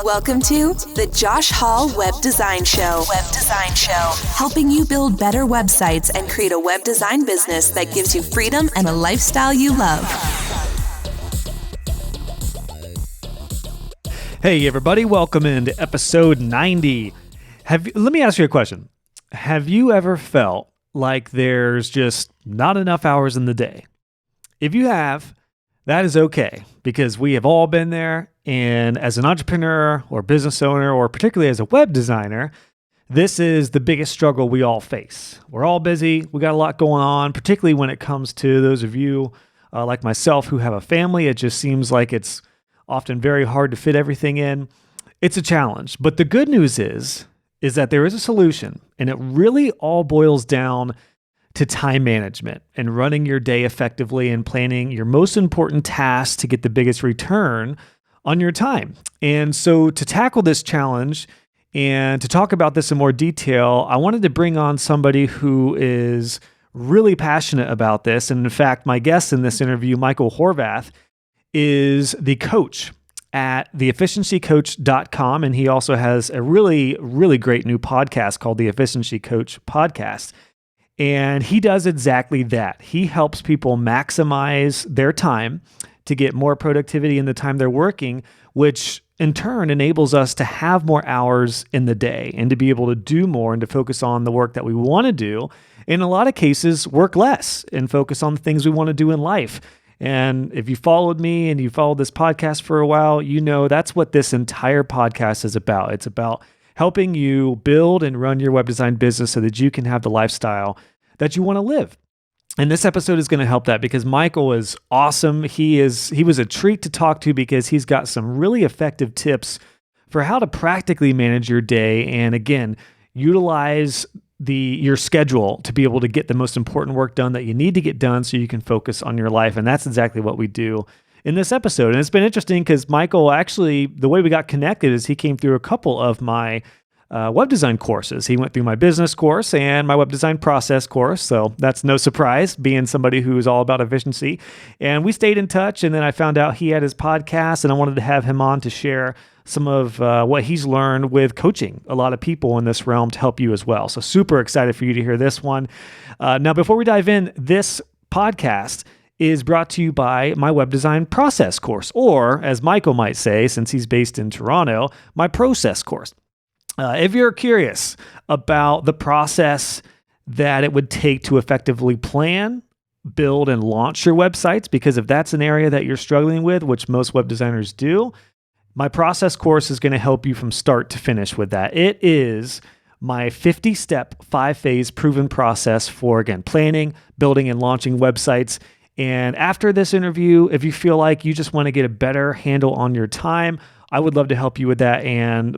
Welcome to the Josh Hall Web Design Show. Helping you build better websites and create a web design business that gives you freedom and a lifestyle you love. Hey everybody, welcome into episode 90. Let me ask you a question. Have you ever felt like there's just not enough hours in the day? If you have, that is okay, because we have all been there. And as an entrepreneur or business owner, or particularly as a web designer, this is the biggest struggle we all face. We're all busy. We got a lot going on, particularly when it comes to those of you like myself who have a family. It just seems like it's often very hard to fit everything in. It's a challenge. But the good news is that there is a solution, and it really all boils down to time management and running your day effectively and planning your most important tasks to get the biggest return on your time. And so to tackle this challenge and to talk about this in more detail, I wanted to bring on somebody who is really passionate about this. And in fact, my guest in this interview, Michael Horvath, is the coach at theefficiencycoach.com. And he also has a really, really great new podcast called the Efficiency Coach Podcast. And he does exactly that. He helps people maximize their time to get more productivity in the time they're working, which in turn enables us to have more hours in the day and to be able to do more and to focus on the work that we want to do. In a lot of cases, work less and focus on the things we want to do in life. And if you followed me and you followed this podcast for a while, you know that's what this entire podcast is about. It's about helping you build and run your web design business so that you can have the lifestyle that you want to live. And this episode is going to help that because Michael is awesome. He was a treat to talk to because he's got some really effective tips for how to practically manage your day and, again, utilize your schedule to be able to get the most important work done that you need to get done so you can focus on your life. And that's exactly what we do in this episode. And it's been interesting because Michael, actually, the way we got connected is he came through a couple of my web design courses. He went through my business course and my web design process course. So that's no surprise, being somebody who's all about efficiency. And we stayed in touch. And then I found out he had his podcast, and I wanted to have him on to share some of what he's learned with coaching a lot of people in this realm to help you as well. So super excited for you to hear this one. Now, before we dive in, this podcast is brought to you by my web design process course, or as Michael might say, since he's based in Toronto, my process course. If you're curious about the process that it would take to effectively plan, build, and launch your websites, because if that's an area that you're struggling with, which most web designers do, my process course is going to help you from start to finish with that. It is my 50-step, 5-phase proven process for, again, planning, building, and launching websites. And after this interview, if you feel like you just want to get a better handle on your time, I would love to help you with that. And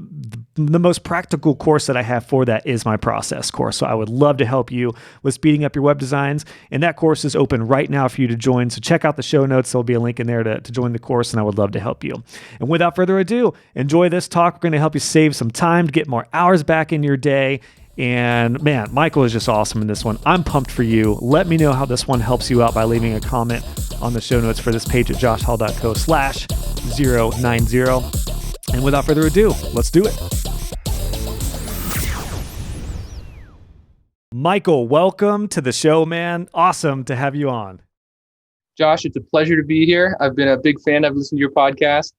the most practical course that I have for that is my process course. So I would love to help you with speeding up your web designs. And that course is open right now for you to join. So check out the show notes. There'll be a link in there to join the course, and I would love to help you. And without further ado, enjoy this talk. We're going to help you save some time to get more hours back in your day. And man, Michael is just awesome in this one. I'm pumped for you. Let me know how this one helps you out by leaving a comment on the show notes for this page at joshhall.co/090. And without further ado, let's do it. Michael, welcome to the show, man. Awesome to have you on. Josh, it's a pleasure to be here. I've been a big fan. I've listened to your podcast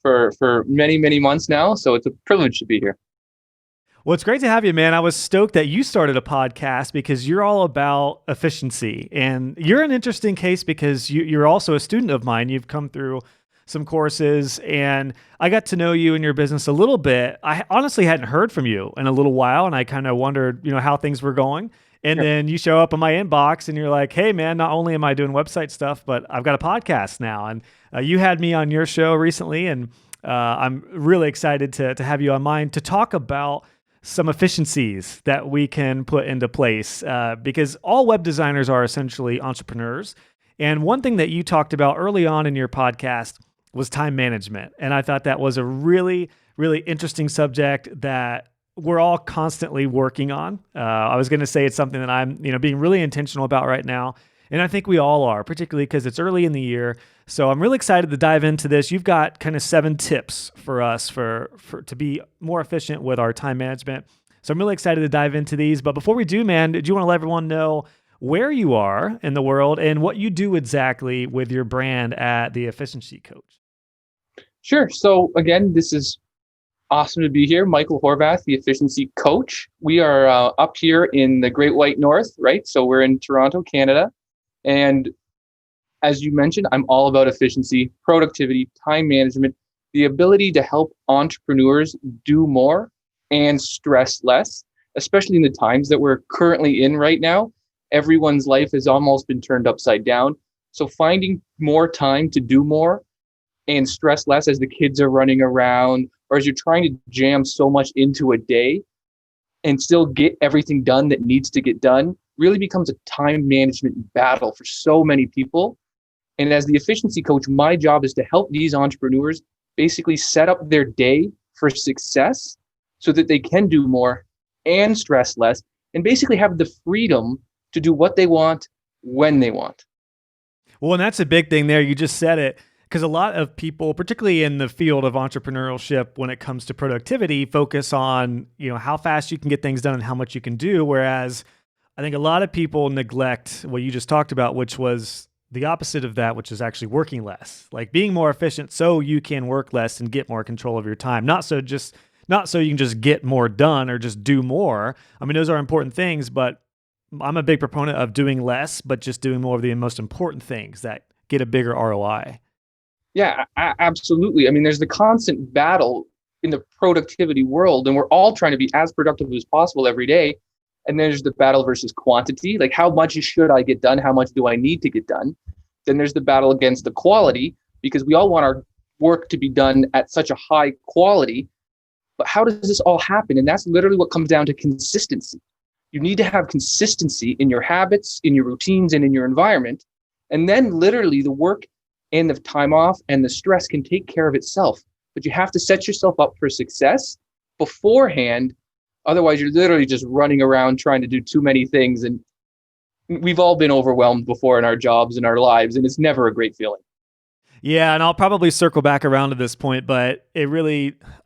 for many, many months now. So it's a privilege to be here. Well, it's great to have you, man. I was stoked that you started a podcast because you're all about efficiency. And you're an interesting case because you're also a student of mine. You've come through some courses, and I got to know you and your business a little bit. I honestly hadn't heard from you in a little while, and I kind of wondered, how things were going. And then you show up in my inbox and you're like, hey man, not only am I doing website stuff, but I've got a podcast now. And you had me on your show recently, and I'm really excited to have you on mine to talk about some efficiencies that we can put into place because all web designers are essentially entrepreneurs. And one thing that you talked about early on in your podcast was time management. And I thought that was a really, really interesting subject that we're all constantly working on. I was going to say it's something that I'm, being really intentional about right now. And I think we all are, particularly because it's early in the year. So I'm really excited to dive into this. You've got kind of 7 tips for us for to be more efficient with our time management. So I'm really excited to dive into these. But before we do, man, do you want to let everyone know where you are in the world and what you do exactly with your brand at The Efficiency Coach? Sure. So again, this is awesome to be here. Michael Horvath, the Efficiency Coach. We are up here in the Great White North, right? So we're in Toronto, Canada. And as you mentioned, I'm all about efficiency, productivity, time management, the ability to help entrepreneurs do more and stress less, especially in the times that we're currently in right now. Everyone's life has almost been turned upside down. So finding more time to do more and stress less as the kids are running around, or as you're trying to jam so much into a day and still get everything done that needs to get done, really becomes a time management battle for so many people. And as the efficiency coach, my job is to help these entrepreneurs basically set up their day for success so that they can do more and stress less and basically have the freedom to do what they want when they want. Well, and that's a big thing there. You just said it. Because a lot of people, particularly in the field of entrepreneurship, when it comes to productivity, focus on, how fast you can get things done and how much you can do. Whereas I think a lot of people neglect what you just talked about, which was the opposite of that, which is actually working less, like being more efficient so you can work less and get more control of your time. Not so you can just get more done or just do more. I mean, those are important things, but I'm a big proponent of doing less, but just doing more of the most important things that get a bigger ROI. Yeah, absolutely. I mean, there's the constant battle in the productivity world, and we're all trying to be as productive as possible every day. And there's the battle versus quantity, like how much should I get done? How much do I need to get done? Then there's the battle against the quality, because we all want our work to be done at such a high quality. But how does this all happen? And that's literally what comes down to consistency. You need to have consistency in your habits, in your routines, and in your environment. And then literally the work and the time off and the stress can take care of itself. But you have to set yourself up for success beforehand. Otherwise, you're literally just running around trying to do too many things. And we've all been overwhelmed before in our jobs and our lives, and it's never a great feeling. Yeah, and I'll probably circle back around to this point, but I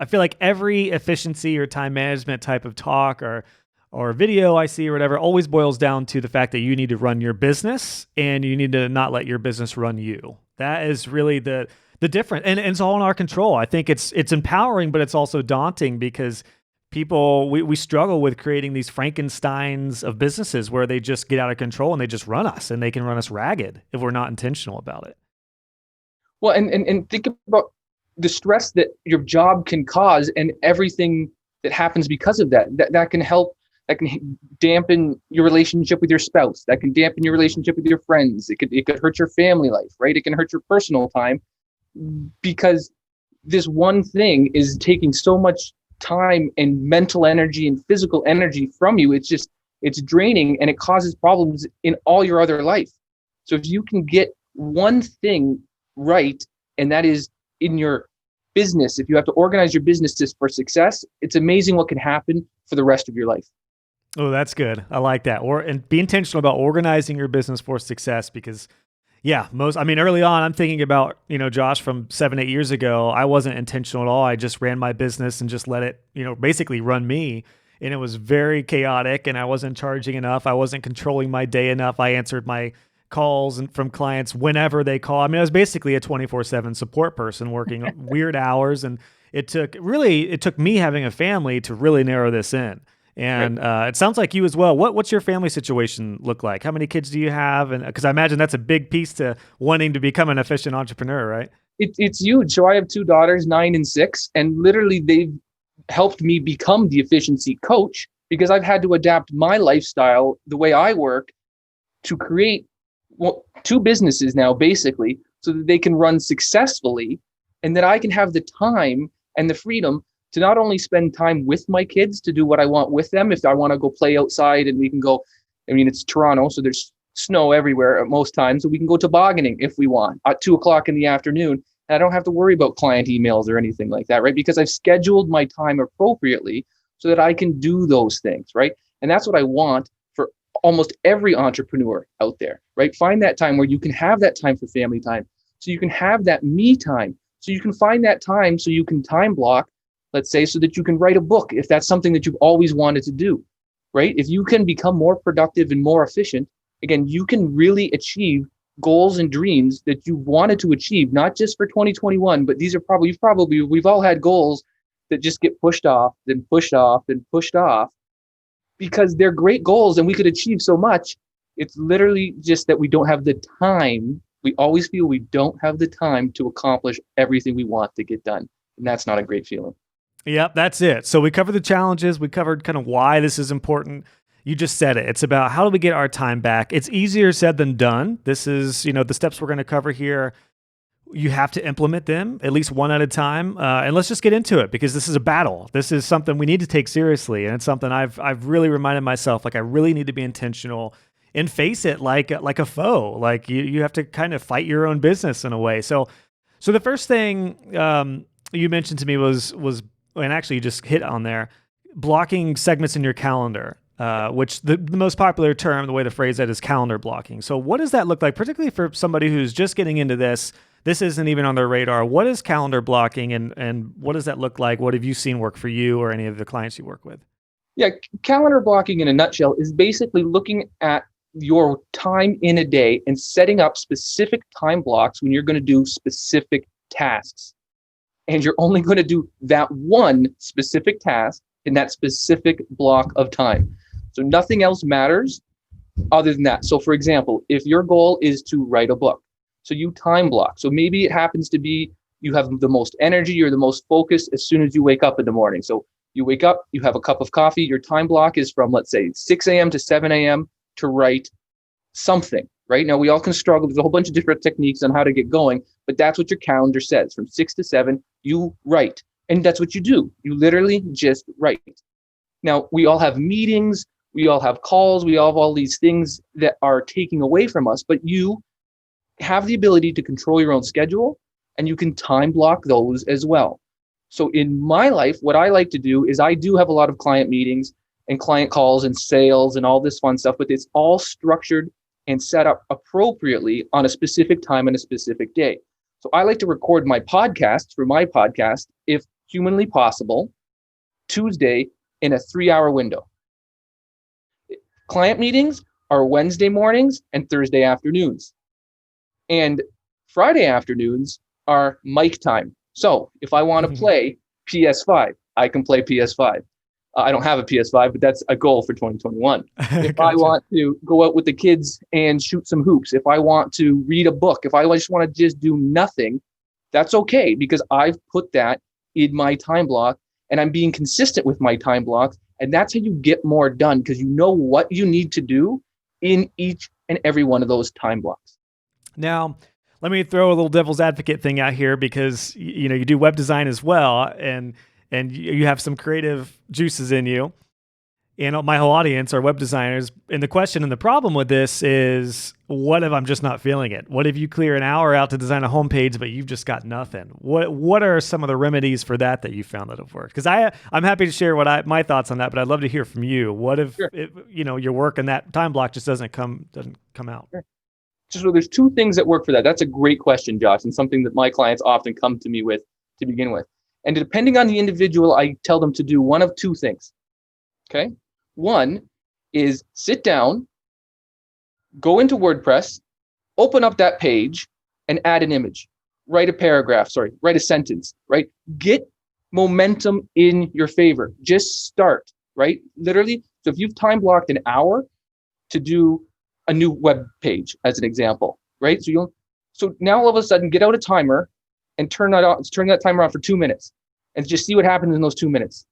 feel like every efficiency or time management type of talk or video I see or whatever always boils down to the fact that you need to run your business and you need to not let your business run you. That is really the difference. And it's all in our control. I think it's empowering, but it's also daunting because we struggle with creating these Frankensteins of businesses where they just get out of control and they just run us, and they can run us ragged if we're not intentional about it. Well, and think about the stress that your job can cause and everything that happens because of that. That can help. That can dampen your relationship with your spouse. That can dampen your relationship with your friends. It could hurt your family life, right? It can hurt your personal time because this one thing is taking so much time and mental energy and physical energy from you. It's draining, and it causes problems in all your other life. So if you can get one thing right, and that is in your business, if you have to organize your business for success, it's amazing what can happen for the rest of your life. Oh, that's good. I like that. And be intentional about organizing your business for success because, early on, I'm thinking about, Josh, from 7-8 years ago, I wasn't intentional at all. I just ran my business and just let it, basically run me. And it was very chaotic, and I wasn't charging enough. I wasn't controlling my day enough. I answered my calls from clients whenever they call. I mean, I was basically a 24/7 support person working weird hours. And it took me having a family to really narrow this in. And it sounds like you as well. What's your family situation look like? How many kids do you have? And because I imagine that's a big piece to wanting to become an efficient entrepreneur, right? It's huge. So I have 2 daughters, 9 and 6, and literally they've helped me become the efficiency coach because I've had to adapt my lifestyle, the way I work, to create 2 businesses now, basically, so that they can run successfully, and that I can have the time and the freedom to not only spend time with my kids to do what I want with them. If I want to go play outside and we can go, it's Toronto, so there's snow everywhere at most times. So we can go tobogganing if we want at 2:00 in the afternoon. And I don't have to worry about client emails or anything like that, right? Because I've scheduled my time appropriately so that I can do those things, right? And that's what I want for almost every entrepreneur out there, right? Find that time where you can have that time for family time. So you can have that me time. So you can find that time so you can time block, let's say, so that you can write a book if that's something that you've always wanted to do, right? If you can become more productive and more efficient, again, you can really achieve goals and dreams that you wanted to achieve, not just for 2021, but these are we've all had goals that just get pushed off, then pushed off, then pushed off, because they're great goals and we could achieve so much. It's literally just that we don't have the time. We always feel we don't have the time to accomplish everything we want to get done. And that's not a great feeling. Yep, that's it. So we covered the challenges. We covered kind of why this is important. You just said it. It's about how do we get our time back? It's easier said than done. This is, the steps we're going to cover here. You have to implement them at least one at a time. And let's just get into it, because this is a battle. This is something we need to take seriously. And it's something I've really reminded myself, like I really need to be intentional and face it like a foe. Like you have to kind of fight your own business in a way. So the first thing you mentioned to me was, and actually you just hit on there, blocking segments in your calendar, which the most popular term, the way to phrase that, is calendar blocking. So what does that look like, particularly for somebody who's just getting into this? This isn't even on their radar. What is calendar blocking, and what does that look like? What have you seen work for you or any of the clients you work with? Yeah, calendar blocking in a nutshell is basically looking at your time in a day and setting up specific time blocks when you're going to do specific tasks. And you're only going to do that one specific task in that specific block of time. So nothing else matters other than that. So for example, if your goal is to write a book, so you time block. So maybe it happens to be you have the most energy or the most focus as soon as you wake up in the morning. So you wake up, you have a cup of coffee, your time block is from, let's say, 6 a.m. to 7 a.m. to write something, right? Now, we all can struggle. There's a whole bunch of different techniques on how to get going, but that's what your calendar says. From 6 to 7, you write. And that's what you do. You literally just write. Now, we all have meetings, we all have calls, we all have all these things that are taking away from us, but you have the ability to control your own schedule, and you can time block those as well. So in my life, what I like to do is I do have a lot of client meetings and client calls and sales and all this fun stuff, but it's all structured and set up appropriately on a specific time and a specific day. So I like to record my podcasts for my podcast, if humanly possible, Tuesday in a 3-hour window. Client meetings are Wednesday mornings and Thursday afternoons. And Friday afternoons are mic time. So if I want to play PS5, I can play PS5. I don't have a PS5, but that's a goal for 2021. If Gotcha. I want to go out with the kids and shoot some hoops, if I want to read a book, if I just want to just do nothing, that's okay, because I've put that in my time block and I'm being consistent with my time blocks. And that's how you get more done, because you know what you need to do in each and every one of those time blocks. Now, let me throw a little devil's advocate thing out here, because you do web design as well, and you have some creative juices in you. And my whole audience are web designers. And the question and the problem with this is, what if I'm just not feeling it? What if you clear an hour out to design a homepage, but you've just got nothing? What are some of the remedies for that you found that have worked? Because I'm happy to share my thoughts on that, but I'd love to hear from you. What if Sure. Your work and that time block just doesn't come out? Sure. So there's two things that work for that. That's a great question, Josh, and something that my clients often come to me with to begin with. And depending on the individual, I tell them to do one of two things. Okay. One is sit down, go into WordPress, open up that page and add an image, write a sentence, right? Get momentum in your favor. Just start, right? Literally. So if you've time blocked an hour to do a new web page, as an example, right? So now all of a sudden get out a timer and turn that timer on for 2 minutes and just see what happens in those 2 minutes,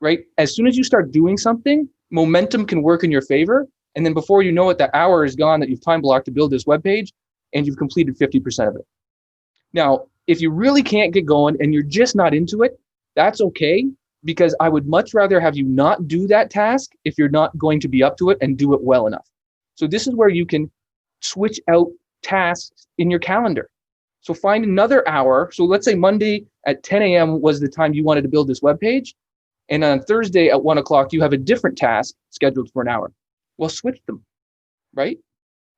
right? As soon as you start doing something, momentum can work in your favor. And then before you know it, that hour is gone that you've time blocked to build this web page, and you've completed 50% of it. Now, if you really can't get going and you're just not into it, that's okay, because I would much rather have you not do that task if you're not going to be up to it and do it well enough. So this is where you can switch out tasks in your calendar. So find another hour. So let's say Monday at 10 a.m. was the time you wanted to build this web page. And on Thursday at 1 o'clock, you have a different task scheduled for an hour. Well, switch them, right?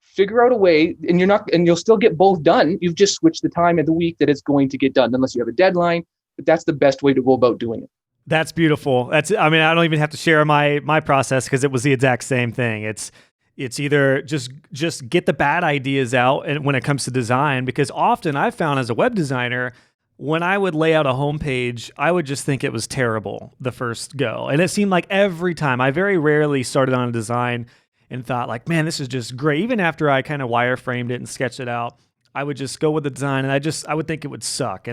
Figure out a way, and you'll still get both done. You've just switched the time of the week that it's going to get done, unless you have a deadline. But that's the best way to go about doing it. That's beautiful. I mean, I don't even have to share my process because it was the exact same thing. It's either just get the bad ideas out and when it comes to design, because often I've found as a web designer, when I would lay out a homepage, I would just think it was terrible the first go. And it seemed like every time, I very rarely started on a design and thought like, man, this is just great. Even after I kind of wireframed it and sketched it out, I would just go with the design and I would think it would suck.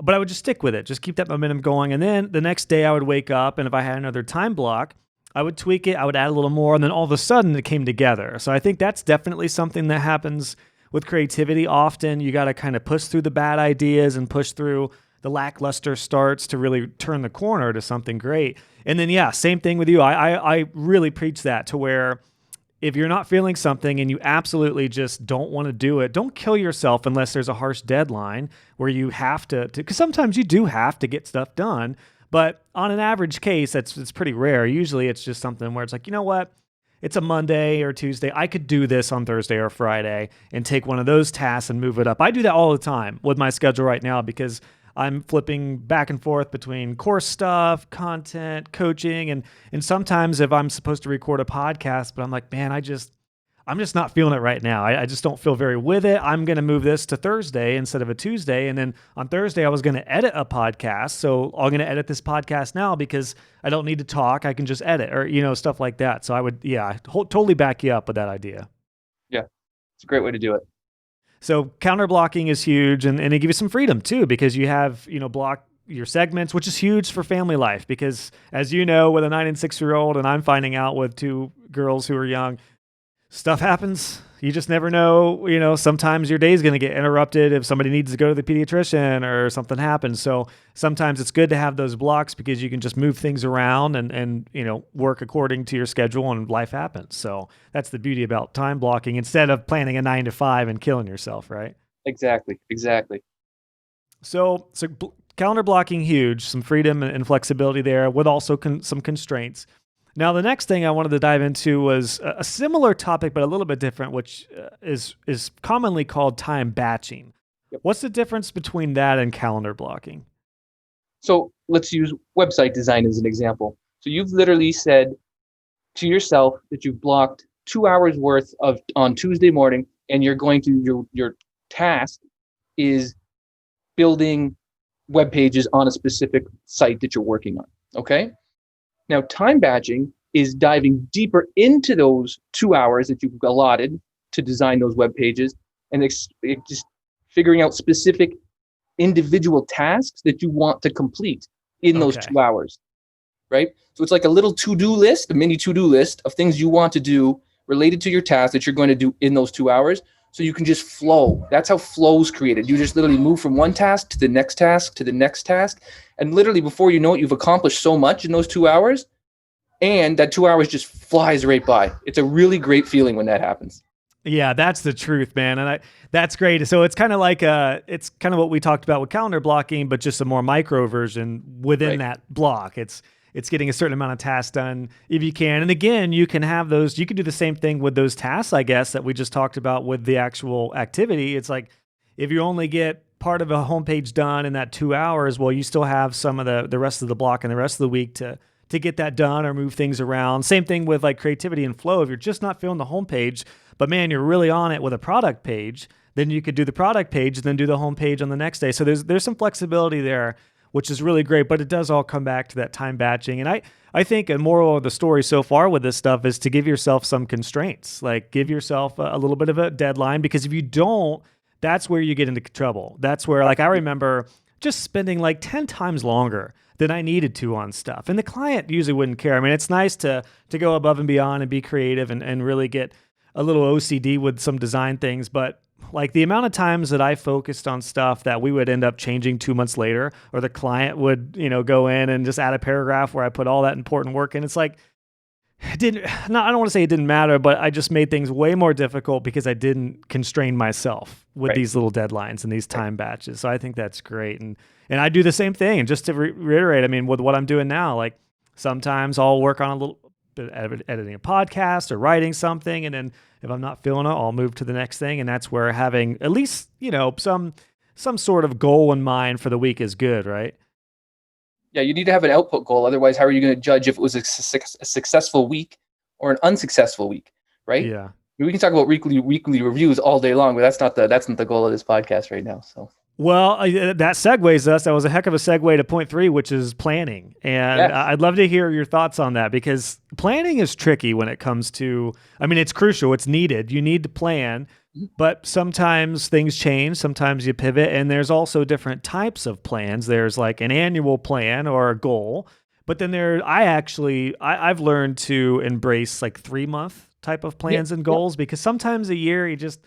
But I would just stick with it, just keep that momentum going. And then the next day I would wake up, and if I had another time block, I would tweak it, I would add a little more, and then all of a sudden it came together. So I think that's definitely something that happens with creativity. Often you got to kind of push through the bad ideas and push through the lackluster starts to really turn the corner to something great. And then, yeah, same thing with you. I really preach that, to where if you're not feeling something and you absolutely just don't want to do it, don't kill yourself unless there's a harsh deadline where you have to, because sometimes you do have to get stuff done. But on an average case, it's pretty rare. Usually it's just something where it's like, you know what? It's a Monday or Tuesday. I could do this on Thursday or Friday and take one of those tasks and move it up. I do that all the time with my schedule right now, because I'm flipping back and forth between course stuff, content, coaching, and sometimes if I'm supposed to record a podcast, but I'm like, man, I'm just not feeling it right now. I just don't feel very with it. I'm going to move this to Thursday instead of a Tuesday. And then on Thursday, I was going to edit a podcast. So I'm going to edit this podcast now because I don't need to talk. I can just edit, or, stuff like that. So I would, totally back you up with that idea. Yeah, it's a great way to do it. So counter blocking is huge, and they give you some freedom too, because you have, block your segments, which is huge for family life, because as you know, with a 9 and 6-year-old, and I'm finding out with 2 girls who are young, stuff happens. You just never know. Sometimes your day is going to get interrupted if somebody needs to go to the pediatrician or something happens. So sometimes it's good to have those blocks, because you can just move things around and work according to your schedule, and life happens. So that's the beauty about time blocking, instead of planning a 9 to 5 and killing yourself, right? Exactly. So calendar blocking, huge, some freedom and flexibility there, with also some constraints. Now, the next thing I wanted to dive into was a similar topic, but a little bit different, which is commonly called time batching. Yep. What's the difference between that and calendar blocking? So let's use website design as an example. So you've literally said to yourself that you've blocked 2 hours worth on Tuesday morning, and you're going to, your task is building web pages on a specific site that you're working on. Okay. Now, time batching is diving deeper into those 2 hours that you've allotted to design those web pages, and just figuring out specific individual tasks that you want to complete in those 2 hours, right? So it's like a little to-do list, a mini to-do list of things you want to do related to your task that you're going to do in those 2 hours. So you can just flow. That's how flow's created. You just literally move from one task to the next task to the next task. And literally before you know it, you've accomplished so much in those 2 hours. And that 2 hours just flies right by. It's a really great feeling when that happens. Yeah, that's the truth, man. And that's great. So it's kind of like it's kind of what we talked about with calendar blocking, but just a more micro version within that block. It's getting a certain amount of tasks done if you can. And again, you can have those, you can do the same thing with those tasks, I guess, that we just talked about with the actual activity. It's like, if you only get part of a homepage done in that 2 hours, well, you still have some of the rest of the block and the rest of the week to get that done or move things around. Same thing with like creativity and flow. If you're just not feeling the homepage, but man, you're really on it with a product page, then you could do the product page and then do the homepage on the next day. So there's some flexibility there, which is really great, but it does all come back to that time batching. And I think a moral of the story so far with this stuff is to give yourself some constraints, like give yourself a little bit of a deadline, because if you don't, that's where you get into trouble. That's where, like, I remember just spending like 10 times longer than I needed to on stuff. And the client usually wouldn't care. I mean, it's nice to go above and beyond and be creative and really get a little OCD with some design things, but like the amount of times that I focused on stuff that we would end up changing 2 months later, or the client would, go in and just add a paragraph where I put all that important work in. It's like, I don't want to say it didn't matter, but I just made things way more difficult because I didn't constrain myself with these little deadlines and these time batches. So I think that's great. And I do the same thing. And just to reiterate, I mean, with what I'm doing now, like sometimes I'll work on a little been editing a podcast or writing something. And then if I'm not feeling it, I'll move to the next thing. And that's where having at least, some sort of goal in mind for the week is good, right? Yeah, you need to have an output goal. Otherwise, how are you going to judge if it was a successful week or an unsuccessful week, right? Yeah. We can talk about weekly reviews all day long, but that's not the goal of this podcast right now. So. Well, that segues us. That was a heck of a segue to point 3, which is planning. And Yes. I'd love to hear your thoughts on that, because planning is tricky when it comes to, it's crucial. It's needed. You need to plan, but sometimes things change. Sometimes you pivot, and there's also different types of plans. There's like an annual plan or a goal, but then I've learned to embrace like 3-month type of plans and goals, because sometimes a year you just,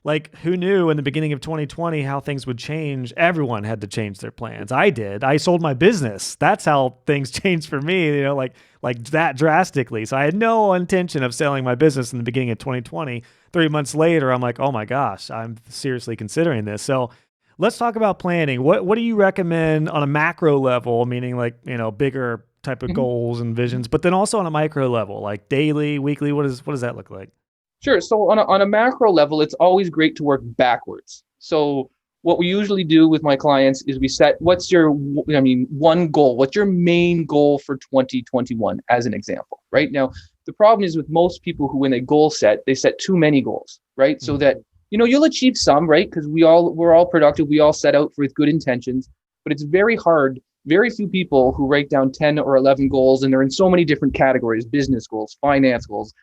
like, who knew in the beginning of 2020 how things would change? Everyone had to change their plans. I did. I sold my business. That's how things changed for me, like that drastically. So I had no intention of selling my business in the beginning of 2020. 3 months later, I'm like, oh my gosh, I'm seriously considering this. So let's talk about planning. What do you recommend on a macro level, meaning like, bigger type of goals and visions, but then also on a micro level, like daily, weekly, what does that look like? Sure. So on a macro level, it's always great to work backwards. So what we usually do with my clients is we set, what's your, one goal? What's your main goal for 2021, as an example, right? Now, the problem is with most people who, when they goal set, they set too many goals, right? Mm-hmm. So that, you'll achieve some, right? Because we're all productive. We all set out with good intentions, but it's very hard. Very few people who write down 10 or 11 goals, and they're in so many different categories: business goals, finance goals,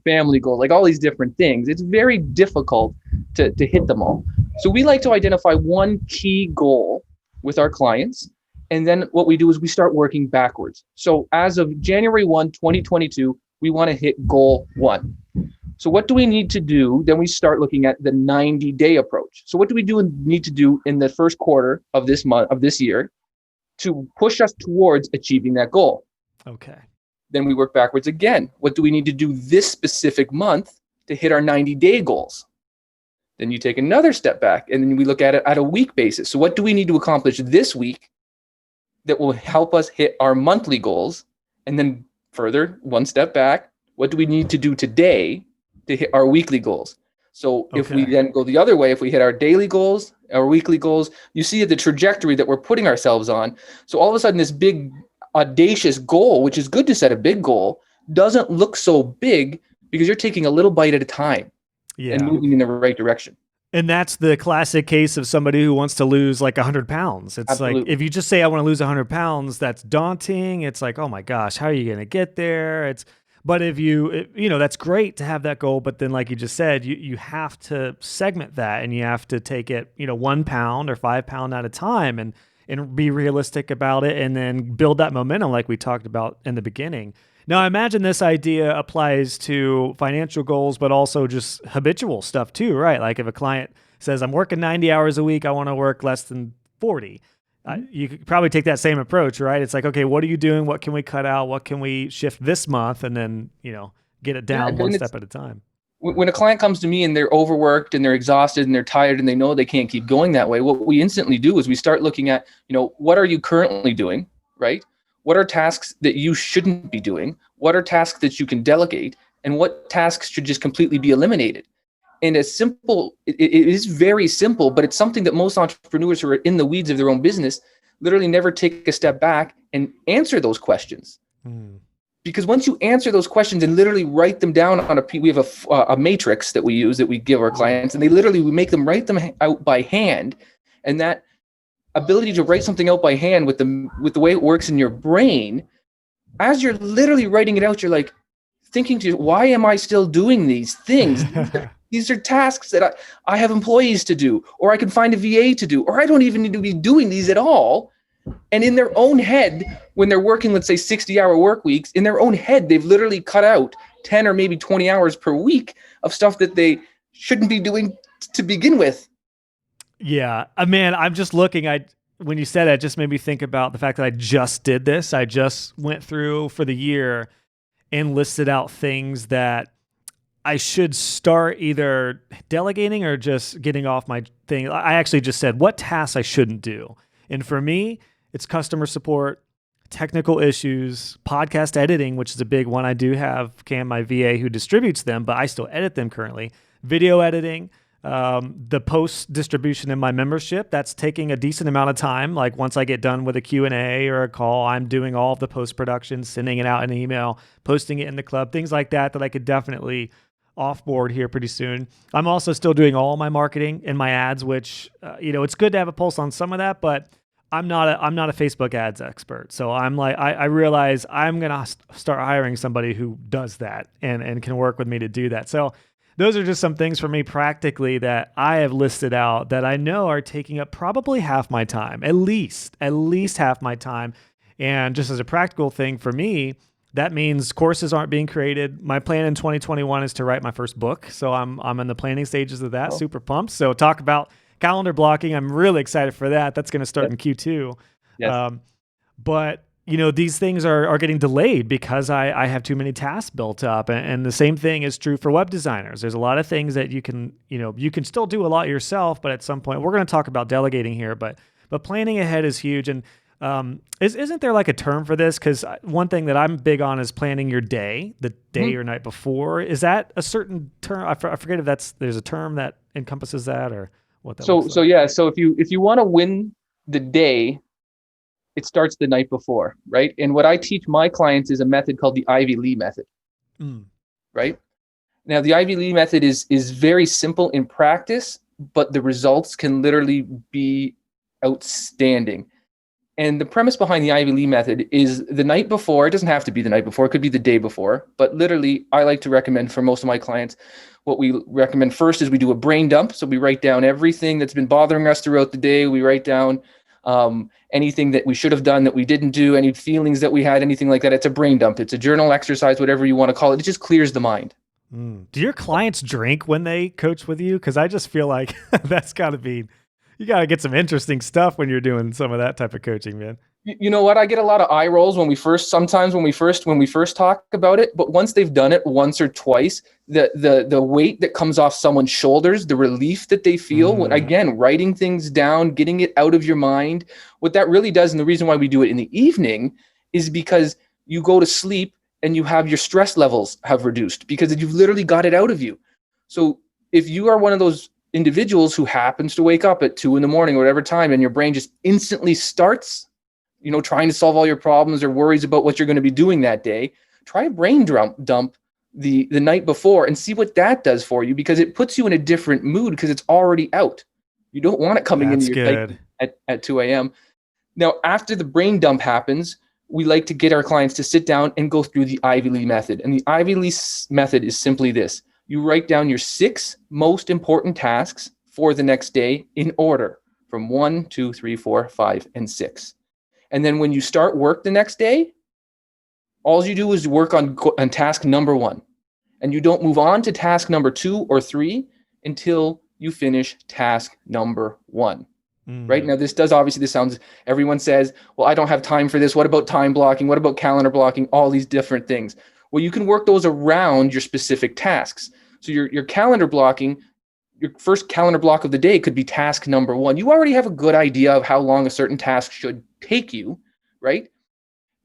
family goal, like all these different things. It's very difficult to hit them all. So we like to identify one key goal with our clients. And then what we do is we start working backwards. So as of January 1, 2022, we want to hit goal 1. So what do we need to do? Then we start looking at the 90-day approach. So what do we need to do in the first quarter of this month, of this year, to push us towards achieving that goal? Okay. Then we work backwards again. What do we need to do this specific month to hit our 90-day goals? Then you take another step back, and then we look at it at a week basis. So what do we need to accomplish this week that will help us hit our monthly goals? And then further, one step back, what do we need to do today to hit our weekly goals? So if we then go the other way, if we hit our daily goals, our weekly goals, you see the trajectory that we're putting ourselves on. So all of a sudden, this big audacious goal, which is good to set a big goal, doesn't look so big because you're taking a little bite at a time and moving in the right direction. And that's the classic case of somebody who wants to lose like 100 pounds. It's Absolutely. Like, if you just say, I want to lose 100 pounds, that's daunting. It's like, oh my gosh, how are you going to get there? But if that's great to have that goal. But then, like you just said, you have to segment that, and you have to take it, 1 pound or 5 pound at a time, and be realistic about it, and then build that momentum like we talked about in the beginning. Now, I imagine this idea applies to financial goals, but also just habitual stuff too, right? Like if a client says, I'm working 90 hours a week, I want to work less than 40. You could probably take that same approach, right? It's like, okay, what are you doing? What can we cut out? What can we shift this month? And then, get it down one step at a time. When a client comes to me and they're overworked and they're exhausted and they're tired and they know they can't keep going that way, what we instantly do is we start looking at, what are you currently doing, right? What are tasks that you shouldn't be doing? What are tasks that you can delegate? And what tasks should just completely be eliminated? And it is very simple, but it's something that most entrepreneurs who are in the weeds of their own business literally never take a step back and answer those questions. Because once you answer those questions and literally write them down on we have a matrix that we use that we give our clients, and we make them write them out by hand. And that ability to write something out by hand with the way it works in your brain, as you're literally writing it out, you're like thinking to, why am I still doing these things? These are tasks that I have employees to do, or I can find a VA to do, or I don't even need to be doing these at all. And in their own head, when they're working, let's say 60-hour work weeks, in their own head, they've literally cut out 10 or maybe 20 hours per week of stuff that they shouldn't be doing to begin with. Yeah. Man, I'm just looking, when you said it just made me think about the fact that I just did this. I just went through for the year and listed out things that I should start either delegating or just getting off my thing. I actually just said what tasks I shouldn't do. And for me, it's customer support, technical issues, podcast editing, which is a big one. I do have Cam, my VA, who distributes them, but I still edit them currently. Video editing, the post distribution in my membership, that's taking a decent amount of time. Like once I get done with a Q&A or a call, I'm doing all of the post production, sending it out in an email, posting it in the club, things like that I could definitely offboard here pretty soon. I'm also still doing all my marketing and my ads, which, it's good to have a pulse on some of that, but I'm not a Facebook ads expert. So I'm like, I realize I'm going to start hiring somebody who does that and can work with me to do that. So those are just some things for me practically that I have listed out that I know are taking up probably half my time, at least half my time. And just as a practical thing for me, that means courses aren't being created. My plan in 2021 is to write my first book. So I'm in the planning stages of that, Super pumped. So talk about calendar blocking. I'm really excited for that. That's going to start in Q2. Yes. But these things are getting delayed because I have too many tasks built up. And the same thing is true for web designers. There's a lot of things that you can still do a lot yourself, but at some point we're going to talk about delegating here, but planning ahead is huge. And isn't there like a term for this? Because one thing that I'm big on is planning your day, the day or night before. Is that a certain term? I forget if there's a term that encompasses that or what that looks like. So if you want to win the day, it starts the night before, right? And what I teach my clients is a method called the Ivy Lee method, right? Now, the Ivy Lee method is very simple in practice, but the results can literally be outstanding. And the premise behind the Ivy Lee method is the night before. It doesn't have to be the night before. It could be the day before. But literally, I like to recommend for most of my clients, what we recommend first is we do a brain dump. So we write down everything that's been bothering us throughout the day. We write down anything that we should have done that we didn't do, any feelings that we had, anything like that. It's a brain dump. It's a journal exercise, whatever you want to call it. It just clears the mind. Do your clients drink when they coach with you? Because I just feel like that's got to be, you got to get some interesting stuff when you're doing some of that type of coaching, man. You know what? I get a lot of eye rolls when we first talk about it, but once they've done it once or twice, the weight that comes off someone's shoulders, the relief that they feel when, again, writing things down, getting it out of your mind, what that really does, and the reason why we do it in the evening is because you go to sleep and you have your stress levels have reduced because you've literally got it out of you. So if you are one of those individuals who happens to wake up at 2 a.m. or whatever time and your brain just instantly starts trying to solve all your problems or worries about what you're going to be doing that day, try a brain dump the night before and see what that does for you, because it puts you in a different mood because it's already out. You don't want it coming into your night at 2 a.m. Now, after the brain dump happens, we like to get our clients to sit down and go through the Ivy Lee method. And the Ivy Lee method is simply this. You write down your 6 most important tasks for the next day in order from 1, 2, 3, 4, 5, and 6. And then when you start work the next day, all you do is work on task number 1. And you don't move on to task number 2 or 3 until you finish task number 1. Right? Now, this sounds, everyone says, well, I don't have time for this. What about time blocking? What about calendar blocking? All these different things. Well, you can work those around your specific tasks. So your calendar blocking, your first calendar block of the day could be task number 1. You already have a good idea of how long a certain task should take you, right?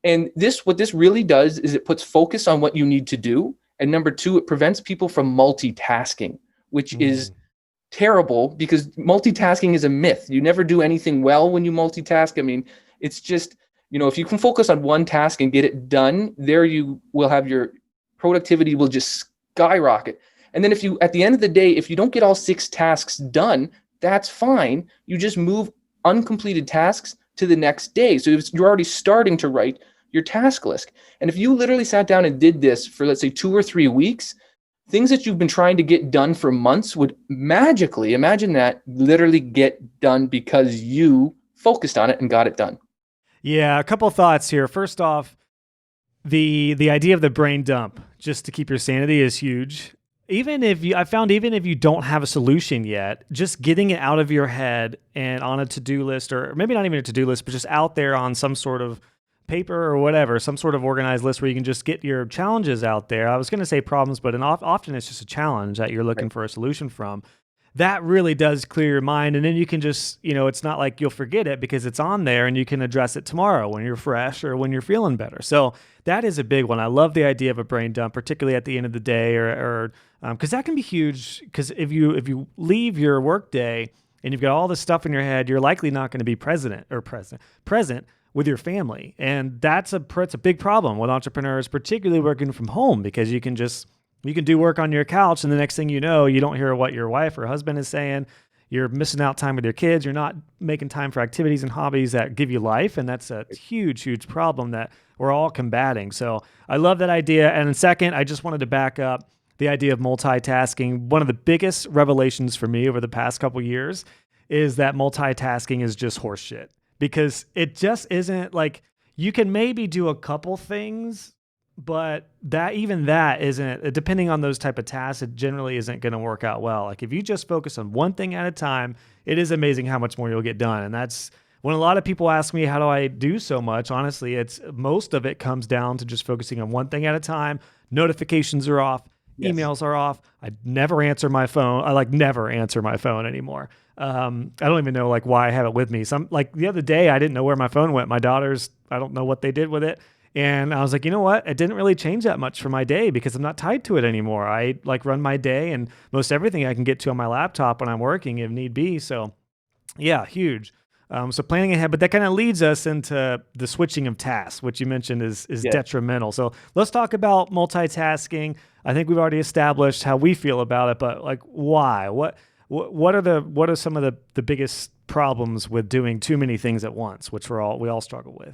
And what this really does is it puts focus on what you need to do. And number 2, it prevents people from multitasking, which is terrible because multitasking is a myth. You never do anything well when you multitask. I mean, it's just, if you can focus on one task and get it done, there you will have your productivity will just skyrocket. And then at the end of the day, if you don't get all 6 tasks done, that's fine. You just move uncompleted tasks to the next day. So you're already starting to write your task list. And if you literally sat down and did this for, let's say, 2 or 3 weeks, things that you've been trying to get done for months would magically, imagine that, literally get done because you focused on it and got it done. Yeah, a couple of thoughts here. First off, the idea of the brain dump, just to keep your sanity, is huge. I found even if you don't have a solution yet, just getting it out of your head and on a to-do list, or maybe not even a to-do list, but just out there on some sort of paper or whatever, some sort of organized list where you can just get your challenges out there. I was going to say problems, but often it's just a challenge that you're looking for a solution from. that really does clear your mind. And then you can just, it's not like you'll forget it because it's on there and you can address it tomorrow when you're fresh or when you're feeling better. So that is a big one. I love the idea of a brain dump, particularly at the end of the day or because that can be huge. Because if you leave your work day and you've got all this stuff in your head, you're likely not going to be present with your family. And it's a big problem with entrepreneurs, particularly working from home, because you can do work on your couch and the next thing you know, you don't hear what your wife or husband is saying. You're missing out time with your kids. You're not making time for activities and hobbies that give you life. And that's a huge, huge problem that we're all combating. So I love that idea. And second, I just wanted to back up the idea of multitasking. One of the biggest revelations for me over the past couple of years is that multitasking is just horseshit, because it just isn't like you can maybe do a couple things, but that isn't, depending on those type of tasks, it generally isn't going to work out well. Like if you just focus on one thing at a time, it is amazing how much more you'll get done. And that's when a lot of people ask me, how do I do so much? Honestly, most of it comes down to just focusing on one thing at a time. Notifications are off. Yes. Emails are off. I never answer my phone. I never answer my phone anymore. I don't even know why I have it with me. The other day, I didn't know where my phone went. My daughters, I don't know what they did with it. And I was like, you know what? It didn't really change that much for my day because I'm not tied to it anymore. I run my day and most everything I can get to on my laptop when I'm working if need be. So yeah, huge. So planning ahead, but that kind of leads us into the switching of tasks, which you mentioned is detrimental. So let's talk about multitasking. I think we've already established how we feel about it, but why? What are some of the biggest problems with doing too many things at once, which we all struggle with?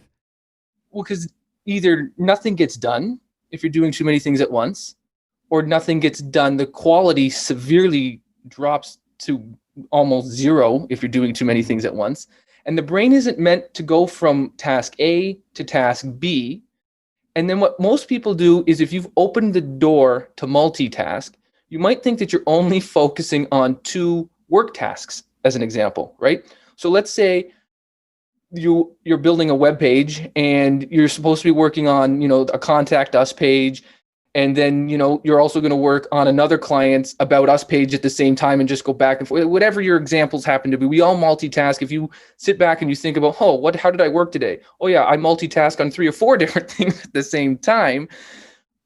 Well, because either nothing gets done if you're doing too many things at once, or nothing gets done. The quality severely drops to almost zero if you're doing too many things at once. And the brain isn't meant to go from task A to task B. And then what most people do is, if you've opened the door to multitask, you might think that you're only focusing on two work tasks, as an example, right? So let's say you're building a web page and you're supposed to be working on, a contact us page. And then, you're also going to work on another client's about us page at the same time and just go back and forth, whatever your examples happen to be. We all multitask. If you sit back and you think about, how did I work today? Oh yeah, I multitask on 3 or 4 different things at the same time.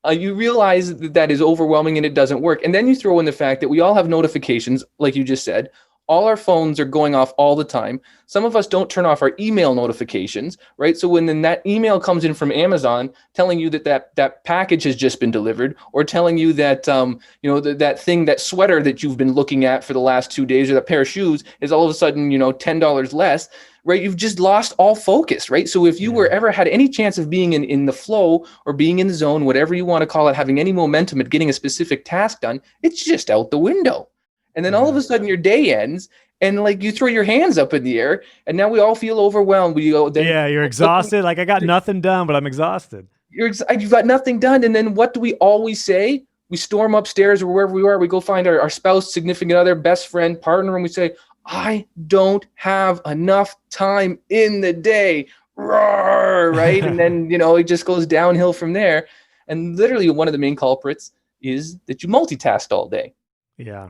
You realize that is overwhelming and it doesn't work. And then you throw in the fact that we all have notifications, like you just said. All our phones are going off all the time. Some of us don't turn off our email notifications, right? So when then that email comes in from Amazon telling you that package has just been delivered, or telling you that that sweater that you've been looking at for the last 2 days, or that pair of shoes is all of a sudden $10 less, right? You've just lost all focus, right? So if you were ever had any chance of being in the flow or being in the zone, whatever you want to call it, having any momentum at getting a specific task done, it's just out the window. And then all of a sudden your day ends and you throw your hands up in the air and now we all feel overwhelmed. You're exhausted. I got nothing done, but I'm exhausted. You've got nothing done. And then what do we always say? We storm upstairs or wherever we are. We go find our spouse, significant other, best friend, partner. And we say, I don't have enough time in the day. Roar, right? And then, it just goes downhill from there. And literally one of the main culprits is that you multitasked all day. Yeah.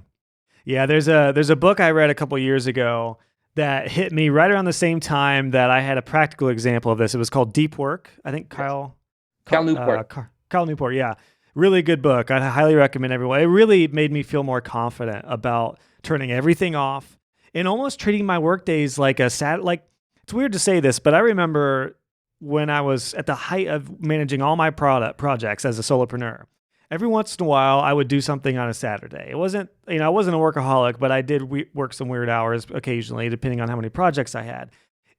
Yeah, there's a book I read a couple years ago that hit me right around the same time that I had a practical example of this. It was called Deep Work. I think Cal Newport. Cal Newport, yeah. Really good book. I highly recommend everyone. It really made me feel more confident about turning everything off and almost treating my work days like it's weird to say this, but I remember when I was at the height of managing all my projects as a solopreneur. Every once in a while, I would do something on a Saturday. It wasn't, I wasn't a workaholic, but I did work some weird hours occasionally, depending on how many projects I had.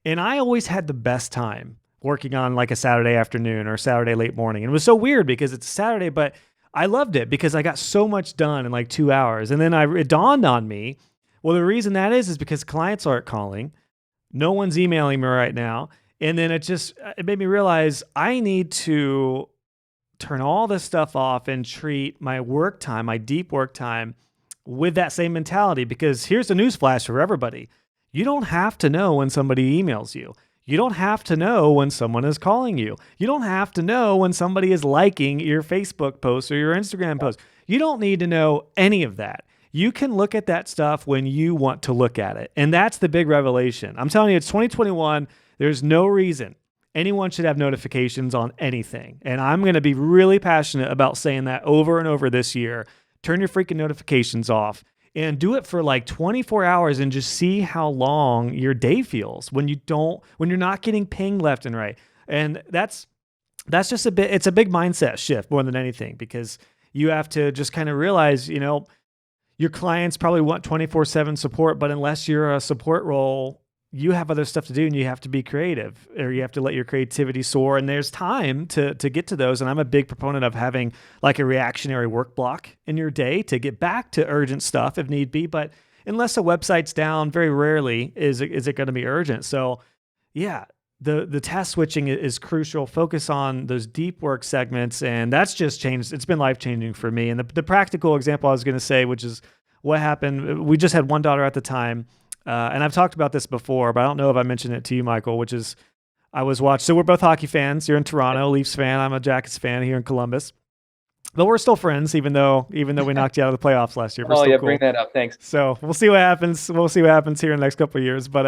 And I always had the best time working on a Saturday afternoon or Saturday late morning. And it was so weird because it's Saturday, but I loved it because I got so much done in 2 hours. And then it dawned on me, well, the reason that is because clients aren't calling. No one's emailing me right now. And then it made me realize I need to turn all this stuff off and treat my work time, my deep work time, with that same mentality. Because here's a newsflash for everybody. You don't have to know when somebody emails you. You don't have to know when someone is calling you. You don't have to know when somebody is liking your Facebook post or your Instagram post. You don't need to know any of that. You can look at that stuff when you want to look at it. And that's the big revelation. I'm telling you, it's 2021. There's no reason anyone should have notifications on anything. And I'm going to be really passionate about saying that over and over this year. Turn your freaking notifications off and do it for like 24 hours and just see how long your day feels when you're not getting pinged left and right. And that's just it's a big mindset shift more than anything, because you have to just kind of realize, your clients probably want 24/7 support, but unless you're a support role, you have other stuff to do and you have to be creative, or you have to let your creativity soar. And there's time to get to those. And I'm a big proponent of having like a reactionary work block in your day to get back to urgent stuff if need be. But unless a website's down, very rarely is it going to be urgent. So yeah, the task switching is crucial. Focus on those deep work segments. And that's just changed. It's been life-changing for me. And the practical example I was going to say, which is what happened. We just had one daughter at the time. And I've talked about this before, but I don't know if I mentioned it to you, Michael, which is so we're both hockey fans. You're in Toronto, Leafs fan. I'm a Jackets fan here in Columbus. But we're still friends, even though we knocked you out of the playoffs last year. We're still cool. Bring that up. Thanks. So we'll see what happens. We'll see what happens here in the next couple of years. But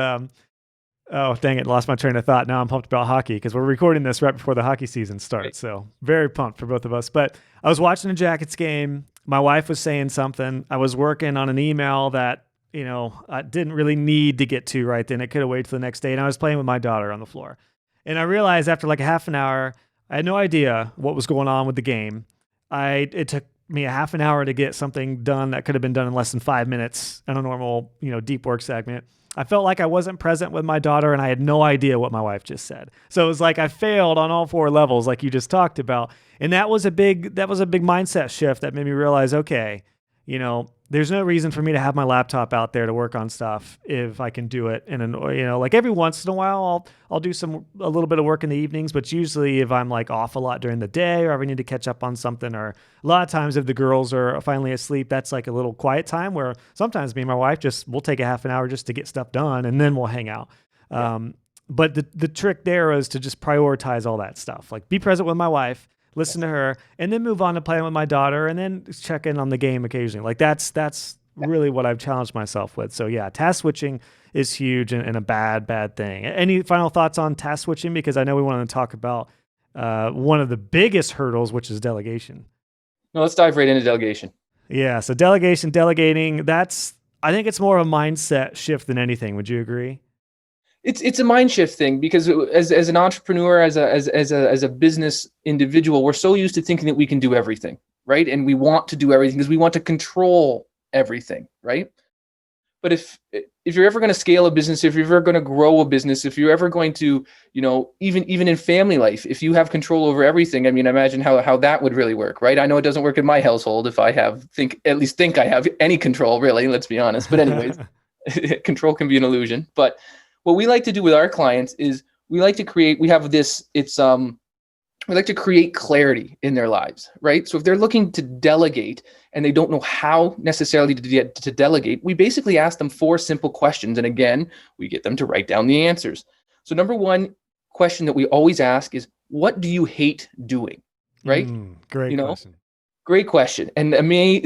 oh, dang it, lost my train of thought. Now I'm pumped about hockey because we're recording this right before the hockey season starts. Right. So very pumped for both of us. But I was watching a Jackets game. My wife was saying something. I was working on an email that I didn't really need to get to right then. It could have waited till the next day. And I was playing with my daughter on the floor. And I realized after like a half an hour, I had no idea what was going on with the game. It took me a half an hour to get something done that could have been done in less than 5 minutes in a normal, deep work segment. I felt like I wasn't present with my daughter and I had no idea what my wife just said. So it was like I failed on all 4 levels like you just talked about. And that was a big mindset shift that made me realize, okay, there's no reason for me to have my laptop out there to work on stuff if I can do it like every once in a while I'll do a little bit of work in the evenings, but usually if I'm like off a lot during the day or if I need to catch up on something, or a lot of times if the girls are finally asleep, that's like a little quiet time where sometimes me and my wife we'll take a half an hour just to get stuff done and then we'll hang out. Yeah. But the trick there is to just prioritize all that stuff, like be present with my wife, listen to her, and then move on to playing with my daughter and then check in on the game occasionally. Like that's really what I've challenged myself with. So yeah, task switching is huge and a bad thing. Any final thoughts on task switching? Because I know we want to talk about one of the biggest hurdles, which is delegation. No, let's dive right into delegation. Yeah. So delegating, I think it's more of a mindset shift than anything. Would you agree? It's a mind shift thing, because as an entrepreneur, as a business individual, we're so used to thinking that we can do everything, right? And we want to do everything because we want to control everything, right? But if you're ever going to scale a business, if you're ever going to grow a business, if you're ever going to, even in family life, if you have control over everything, I mean, imagine how that would really work, right? I know it doesn't work in my household if I think I have any control, really, let's be honest. But anyways, control can be an illusion. But what we like to do with our clients is we like to create clarity in their lives, right? So if they're looking to delegate and they don't know how necessarily to delegate, we basically ask them 4 simple questions. And again, we get them to write down the answers. So number 1 question that we always ask is, what do you hate doing? Right? Great question. Great question. And I mean,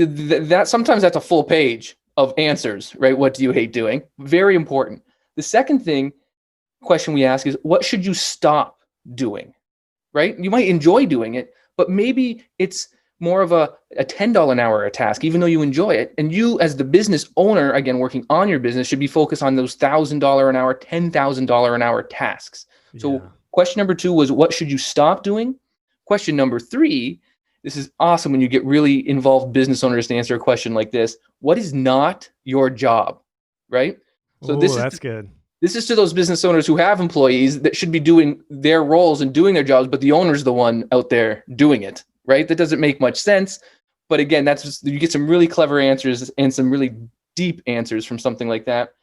that sometimes that's a full page of answers, right? What do you hate doing? Very important. The second question we ask is, what should you stop doing, right? You might enjoy doing it, but maybe it's more of a $10 an hour task, even though you enjoy it. And you, as the business owner, again, working on your business, should be focused on those $1,000 an hour, $10,000 an hour tasks. So question number 2 was, what should you stop doing? Question number 3, this is awesome when you get really involved business owners to answer a question like this. What is not your job, right? So that's good. This is to those business owners who have employees that should be doing their roles and doing their jobs, but the owner's the one out there doing it, right? That doesn't make much sense. But again, you get some really clever answers and some really deep answers from something like that.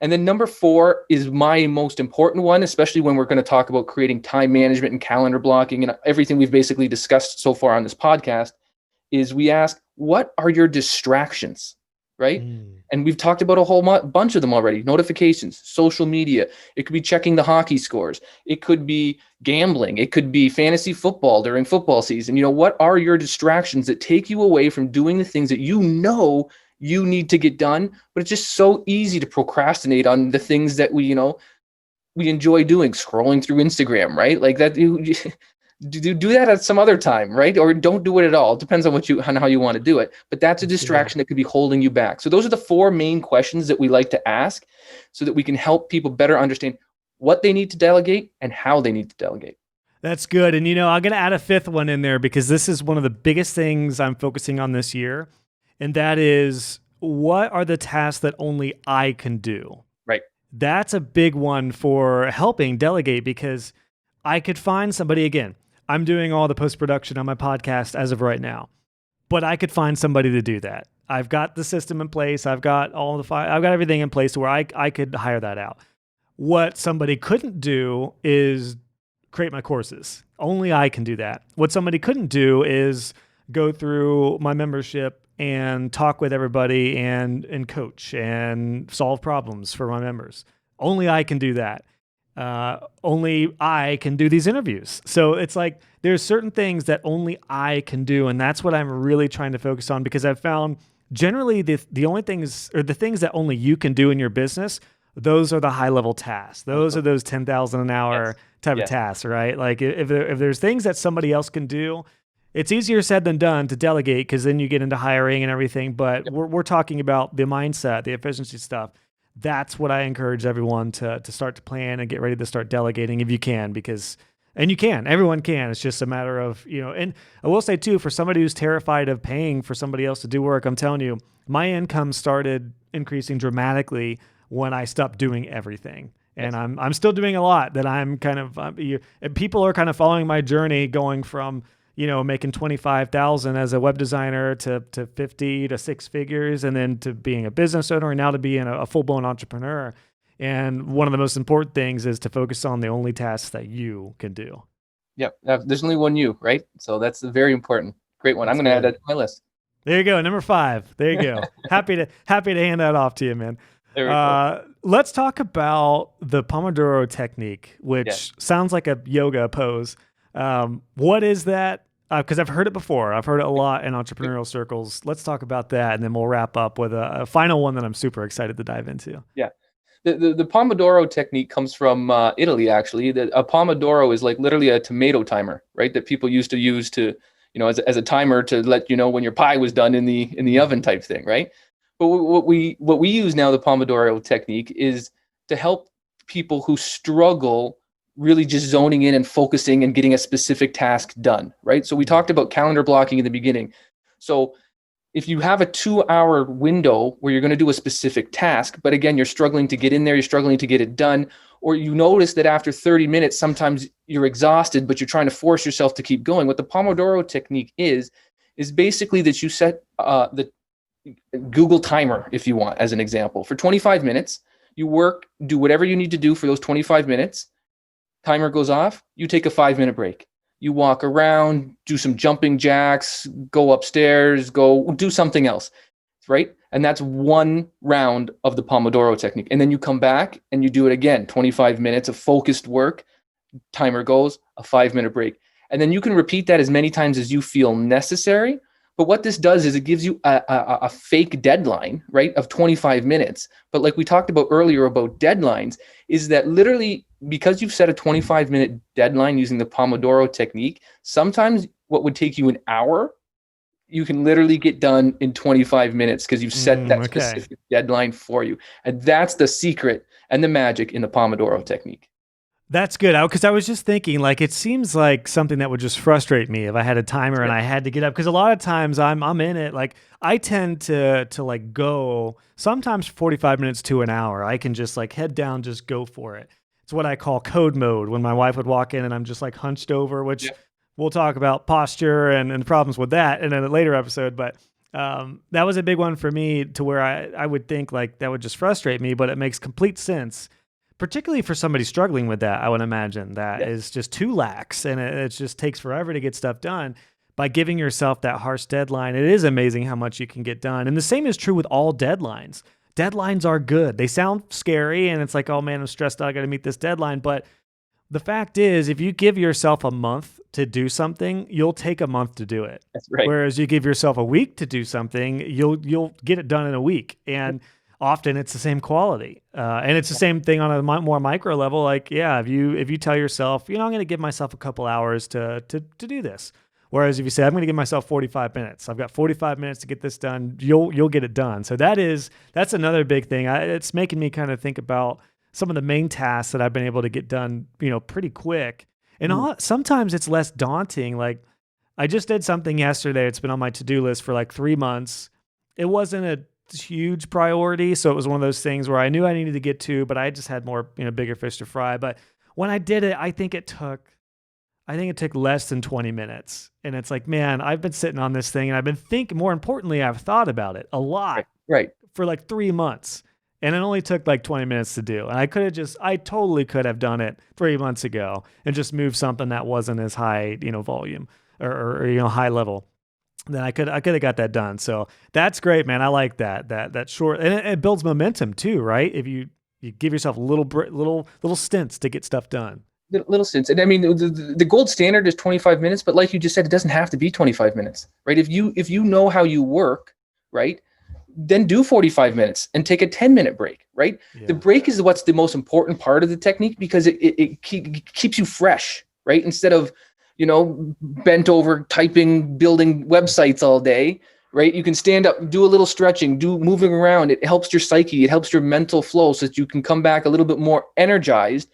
And then number 4 is my most important one, especially when we're going to talk about creating time management and calendar blocking and everything we've basically discussed so far on this podcast, is we ask, what are your distractions? Right? And we've talked about a whole bunch of them already. Notifications, social media. It could be checking the hockey scores. It could be gambling. It could be fantasy football during football season. What are your distractions that take you away from doing the things that you need to get done, but it's just so easy to procrastinate on the things that we enjoy doing, scrolling through Instagram, right? Like that, you do that at some other time, right? Or don't do it at all. It depends on how you want to do it. But that's a distraction that could be holding you back. So those are the 4 main questions that we like to ask so that we can help people better understand what they need to delegate and how they need to delegate. That's good. And, I'm going to add a 5th one in there because this is one of the biggest things I'm focusing on this year. And that is, what are the tasks that only I can do? Right. That's a big one for helping delegate, because I could find somebody, again, I'm doing all the post-production on my podcast as of right now, but I could find somebody to do that. I've got the system in place. I've got I've got everything in place where I could hire that out. What somebody couldn't do is create my courses. Only I can do that. What somebody couldn't do is go through my membership and talk with everybody and coach and solve problems for my members. Only I can do that. Only I can do these interviews. So it's like there's certain things that only I can do, and that's what I'm really trying to focus on, because I've found generally the only things, or the things that only you can do in your business, those are the high level tasks. Those are those 10,000 an hour type of tasks, right? Like if there's things that somebody else can do, it's easier said than done to delegate, because then you get into hiring and everything. But we're talking about the mindset, the efficiency stuff. That's what I encourage everyone to start to plan and get ready to start delegating if you can, and you can, everyone can. It's just a matter of, and I will say too, for somebody who's terrified of paying for somebody else to do work, I'm telling you, my income started increasing dramatically when I stopped doing everything. And I'm still doing a lot that I'm kind of, people are kind of following my journey, going from, making 25,000 as a web designer to 50 to 6 figures, and then to being a business owner, and now to being a full-blown entrepreneur. And one of the most important things is to focus on the only tasks that you can do. Yep. There's only one you, right? So that's very important. Great one. I'm going to add that to my list. There you go. Number 5. There you go. Happy to hand that off to you, man. Let's talk about the Pomodoro Technique, which sounds like a yoga pose. What is that? Because I've heard it before. I've heard it a lot in entrepreneurial circles. Let's talk about that, and then we'll wrap up with a final one that I'm super excited to dive into. Yeah. The Pomodoro Technique comes from Italy, actually. A Pomodoro is like literally a tomato timer, right? That people used to use to, as a timer to let you know when your pie was done in the oven type thing, right? But what we use now, the Pomodoro Technique, is to help people who struggle really just zoning in and focusing and getting a specific task done, right? So we talked about calendar blocking in the beginning. So if you have a 2-hour window where you're going to do a specific task, but again, you're struggling to get in there, you're struggling to get it done, or you notice that after 30 minutes, sometimes you're exhausted, but you're trying to force yourself to keep going. What the Pomodoro Technique is basically that you set the Google timer, if you want, as an example. For 25 minutes, you work, do whatever you need to do for those 25 minutes. Timer goes off, you take a 5-minute break. You walk around, do some jumping jacks, go upstairs, go do something else, right? And that's one round of the Pomodoro Technique. And then you come back and you do it again, 25 minutes of focused work. Timer goes, a 5-minute break. And then you can repeat that as many times as you feel necessary. But what this does is it gives you a fake deadline, right, of 25 minutes. But like we talked about earlier about deadlines, is that literally because you've set a 25-minute deadline using the Pomodoro Technique, sometimes what would take you an hour, you can literally get done in 25 minutes because you've set that specific deadline for you. And that's the secret and the magic in the Pomodoro Technique. That's good. Because I was just thinking, like, it seems like something that would just frustrate me if I had a timer and I had to get up. Because a lot of times I'm in it. Like, I tend to like go sometimes 45 minutes to an hour. I can just like head down, just go for it. It's what I call code mode, when my wife would walk in and I'm just like hunched over, which we'll talk about posture and problems with that in a later episode. But that was a big one for me, to where I would think like that would just frustrate me, but it makes complete sense. Particularly for somebody struggling with that, I would imagine that is just too lax, and it just takes forever to get stuff done. By giving yourself that harsh deadline, it is amazing how much you can get done. And the same is true with all deadlines. Deadlines are good. They sound scary, and it's like, oh man, I'm stressed out, I got to meet this deadline. But The fact is, if you give yourself a month to do something, you'll take a month to do it. That's right. Whereas you give yourself a week to do something, you'll get it done in a week. And often it's the same quality. And it's the same thing on a more micro level. Like, yeah, if you tell yourself, I'm going to give myself a couple hours to do this. Whereas if you say, I'm going to give myself 45 minutes, I've got 45 minutes to get this done, you'll get it done. So that's another big thing. It's making me kind of think about some of the main tasks that I've been able to get done, pretty quick. And sometimes it's less daunting. Like I just did something yesterday. It's been on my to-do list for like 3 months. It wasn't a huge priority. So it was one of those things where I knew I needed to get to, but I just had more, bigger fish to fry. But when I did it, I think it took less than 20 minutes. And it's like, man, I've been sitting on this thing and I've been thinking, more importantly, I've thought about it a lot for like 3 months. And it only took like 20 minutes to do. And I totally could have done it 3 months ago and just moved something that wasn't as high, volume or high level. Then I could have got that done. So that's great, man. I like that short, and it builds momentum too, right? If you give yourself little stints to get stuff done. Little stints. And I mean, the gold standard is 25 minutes, but like you just said, it doesn't have to be 25 minutes, right? If you know how you work, right, then do 45 minutes and take a 10-minute break, right? Yeah. The break is what's the most important part of the technique because it keeps you fresh, right? Instead of, bent over typing, building websites all day, right? You can stand up, do a little stretching, do moving around. It helps your psyche. It helps your mental flow so that you can come back a little bit more energized.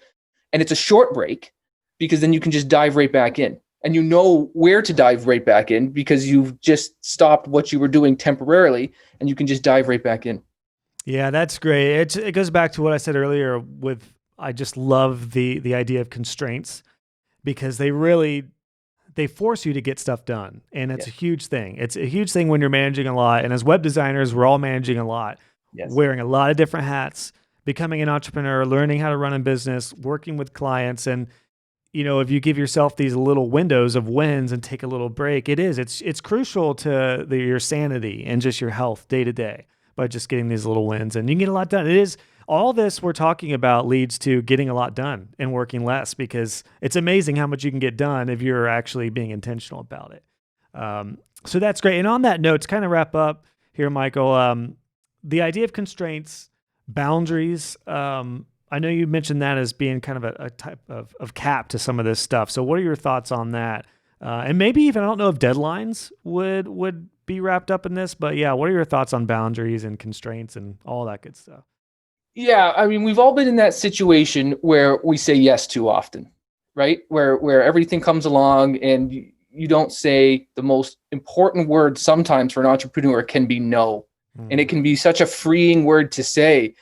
And it's a short break because then you can just dive right back in. And you know where to dive right back in because you've just stopped what you were doing temporarily and you can just dive right back in. Yeah, that's great. It goes back to what I said earlier I just love the idea of constraints because they force you to get stuff done. And it's a huge thing. It's a huge thing when you're managing a lot. And as web designers, we're all managing a lot, wearing a lot of different hats, becoming an entrepreneur, learning how to run a business, working with clients. And if you give yourself these little windows of wins and take a little break, it's crucial to your sanity and just your health day to day by just getting these little wins, and you can get a lot done. It is all this we're talking about leads to getting a lot done and working less because it's amazing how much you can get done if you're actually being intentional about it. So that's great. And on that note, to kind of wrap up here, Michael, the idea of constraints, boundaries, I know you mentioned that as being kind of a type of cap to some of this stuff. So what are your thoughts on that? And maybe even, I don't know if deadlines would be wrapped up in this, but yeah, what are your thoughts on boundaries and constraints and all that good stuff? Yeah, I mean, we've all been in that situation where we say yes too often, right? Where everything comes along and you don't say the most important word sometimes for an entrepreneur can be no. And it can be such a freeing word to say.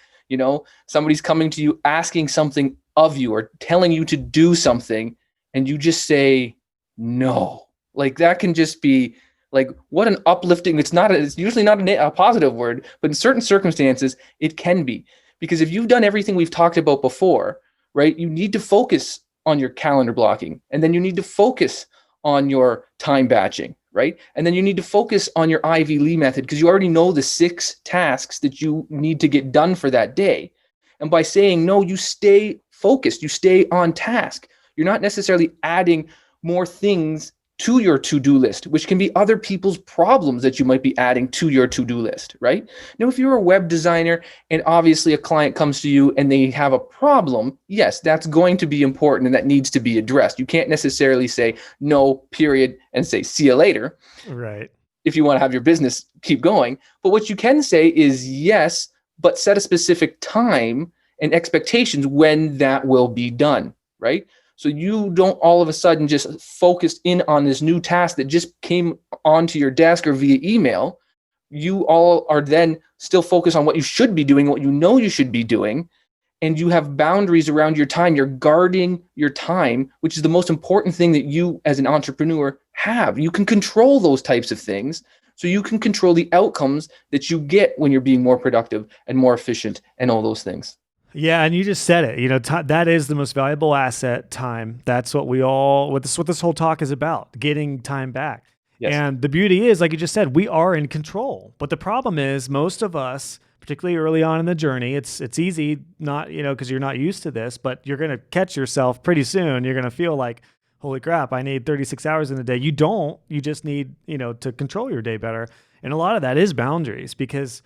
Somebody's coming to you asking something of you or telling you to do something and you just say no. Like that can just be like, what an uplifting, it's usually not a positive word, but in certain circumstances it can be, because if you've done everything we've talked about before, right, you need to focus on your calendar blocking, and then you need to focus on your time batching, right? And then you need to focus on your Ivy Lee method because you already know the 6 tasks that you need to get done for that day. And by saying no, you stay focused, you stay on task. You're not necessarily adding more things to your to-do list, which can be other people's problems that you might be adding to your to-do list, right? Now, if you're a web designer and obviously a client comes to you and they have a problem, yes, that's going to be important and that needs to be addressed. You can't necessarily say no, period, and say, see you later. Right. If you want to have your business keep going. But what you can say is yes, but set a specific time and expectations when that will be done, right? So you don't all of a sudden just focus in on this new task that just came onto your desk or via email. You all are then still focused on what you should be doing, what you know you should be doing, and you have boundaries around your time. You're guarding your time, which is the most important thing that you as an entrepreneur have. You can control those types of things, so you can control the outcomes that you get when you're being more productive and more efficient and all those things. Yeah, and you just said it. That is the most valuable asset, time. That's what what this whole talk is about, getting time back. Yes. And the beauty is, like you just said, we are in control. But the problem is most of us, particularly early on in the journey. It's easy, not, because you're not used to this, but you're going to catch yourself pretty soon. You're going to feel like, holy crap, I need 36 hours in a day. You don't, you just need, to control your day better. And a lot of that is boundaries, because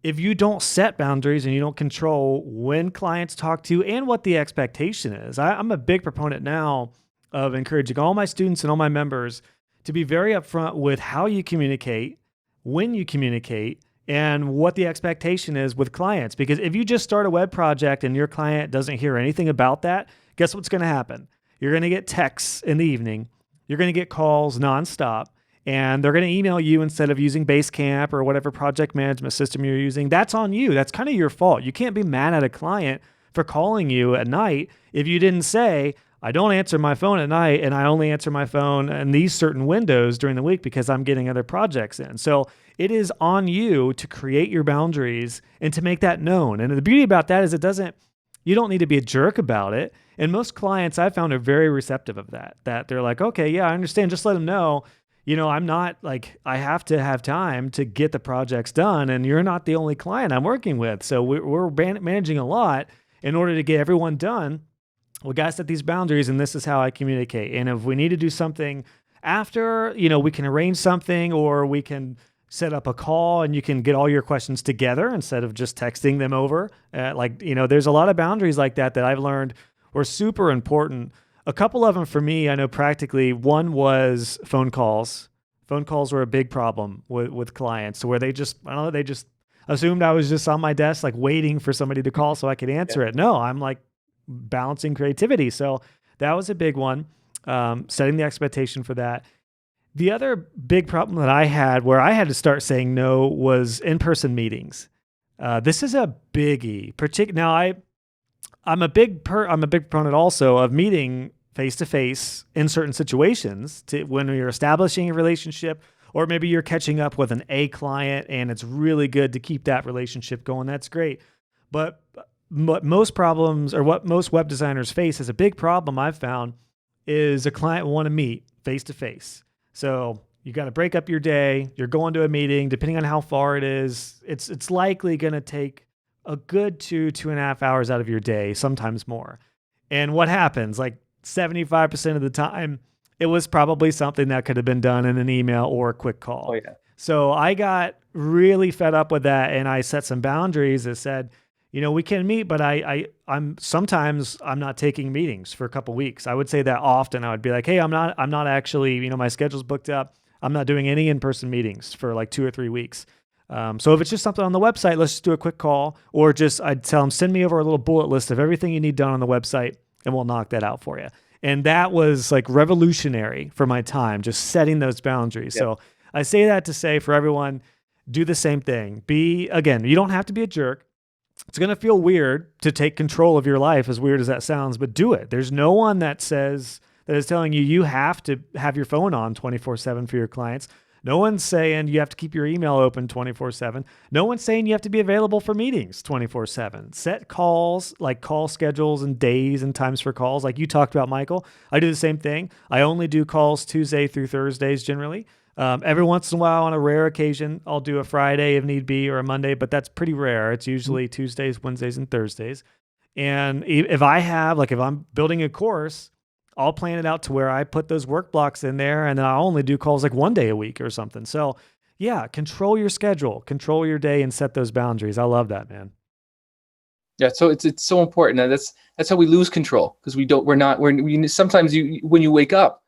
if you don't set boundaries and you don't control when clients talk to you and what the expectation is, I'm a big proponent now of encouraging all my students and all my members to be very upfront with how you communicate, when you communicate, and what the expectation is with clients. Because if you just start a web project and your client doesn't hear anything about that, guess what's going to happen? You're going to get texts in the evening. You're going to get calls nonstop. And they're going to email you instead of using Basecamp or whatever project management system you're using. That's on you. That's kind of your fault. You can't be mad at a client for calling you at night if you didn't say, I don't answer my phone at night, and I only answer my phone in these certain windows during the week because I'm getting other projects in. So it is on you to create your boundaries and to make that known. And the beauty about that is you don't need to be a jerk about it. And most clients I've found are very receptive of that they're like, okay, yeah, I understand. Just let them know. I'm not like, I have to have time to get the projects done, and you're not the only client I'm working with. So we're managing a lot in order to get everyone done. We got to set these boundaries, and this is how I communicate. And if we need to do something after, we can arrange something, or we can set up a call and you can get all your questions together instead of just texting them over. There's a lot of boundaries like that I've learned were super important. A couple of them for me, I know practically. One was phone calls. Phone calls were a big problem with clients, where they just assumed I was just on my desk, like waiting for somebody to call so I could answer it. No, I'm like balancing creativity. So that was a big one, setting the expectation for that. The other big problem that I had where I had to start saying no was in-person meetings. This is a biggie. Now, I'm a big proponent also of meeting face-to-face in certain situations when you're establishing a relationship, or maybe you're catching up with an A client and it's really good to keep that relationship going. That's great. But what most web designers face as a big problem I've found is a client will want to meet face-to-face. So you got to break up your day. You're going to a meeting, depending on how far it is. It's likely going to take a good 2.5 hours out of your day, sometimes more. And what happens? Like 75% of the time, it was probably something that could have been done in an email or a quick call. Oh, yeah. So I got really fed up with that, and I set some boundaries that said, we can meet, but I'm sometimes not taking meetings for a couple weeks. I would say that often. I would be like, hey, I'm not actually, my schedule's booked up. I'm not doing any in-person meetings for like 2 or 3 weeks. So if it's just something on the website, let's just do a quick call, or I'd tell them, send me over a little bullet list of everything you need done on the website, and we'll knock that out for you. And that was like revolutionary for my time, just setting those boundaries. Yep. So I say that to say for everyone, do the same thing. You don't have to be a jerk. It's going to feel weird to take control of your life, as weird as that sounds, but do it. There's no one that is telling you have to have your phone on 24/7 for your clients. No one's saying you have to keep your email open 24/7. No one's saying you have to be available for meetings 24/7. Set calls, like call schedules and days and times for calls. Like you talked about, Michael, I do the same thing. I only do calls Tuesday through Thursdays generally. Every once in a while, on a rare occasion, I'll do a Friday if need be, or a Monday, but that's pretty rare. It's usually Tuesdays, Wednesdays, and Thursdays. And if I'm building a course, I'll plan it out to where I put those work blocks in there, and then I'll only do calls like 1 day a week or something. So yeah, control your schedule, control your day, and set those boundaries. I love that, man. Yeah, so it's so important. And that's how we lose control, because sometimes when you wake up,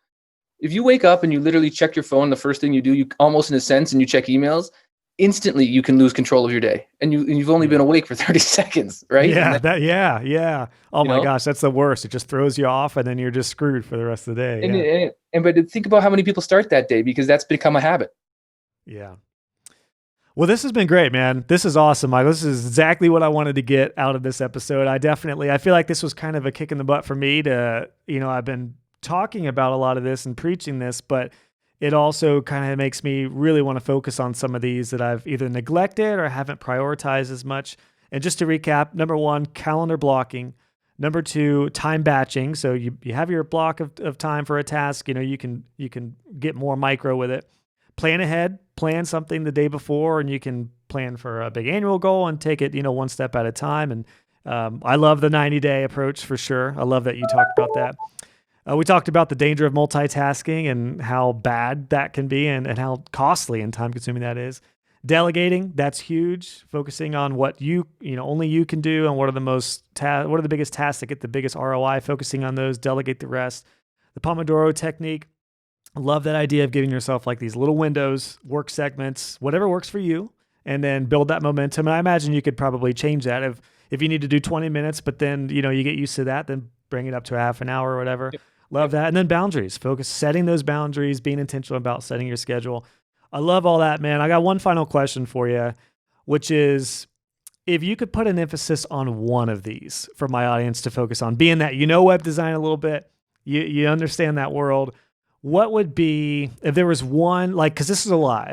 if you wake up and you literally check your phone, the first thing you do, you almost in a sense, and you check emails, instantly you can lose control of your day, and you've only been awake for 30 seconds, right? Yeah. Oh my gosh, that's the worst. It just throws you off, and then you're just screwed for the rest of the day. But think about how many people start that day, because that's become a habit. Yeah. Well, this has been great, man. This is awesome, Michael. This is exactly what I wanted to get out of this episode. I feel like this was kind of a kick in the butt for me to, I've been talking about a lot of this and preaching this, but it also kind of makes me really want to focus on some of these that I've either neglected or haven't prioritized as much. And just to recap, number 1, calendar blocking. Number 2, time batching. So you have your block of time for a task. You can get more micro with it. Plan ahead, plan something the day before, and you can plan for a big annual goal and take it, one step at a time. And I love the 90-day approach for sure. I love that you talked about that. We talked about the danger of multitasking and how bad that can be and how costly and time consuming that is. Delegating, that's huge. Focusing on what only you can do and what are the biggest tasks that get the biggest ROI, focusing on those, delegate the rest. The Pomodoro Technique, I love that idea of giving yourself like these little windows, work segments, whatever works for you, and then build that momentum. And I imagine you could probably change that if you need to do 20 minutes, but then, you get used to that, then bring it up to a half an hour or whatever. Yep. Love that. And then boundaries, setting those boundaries, being intentional about setting your schedule. I love all that, man. I got one final question for you, which is if you could put an emphasis on one of these for my audience to focus on, being that web design a little bit, you understand that world, what would be, if there was one, because this is a lot,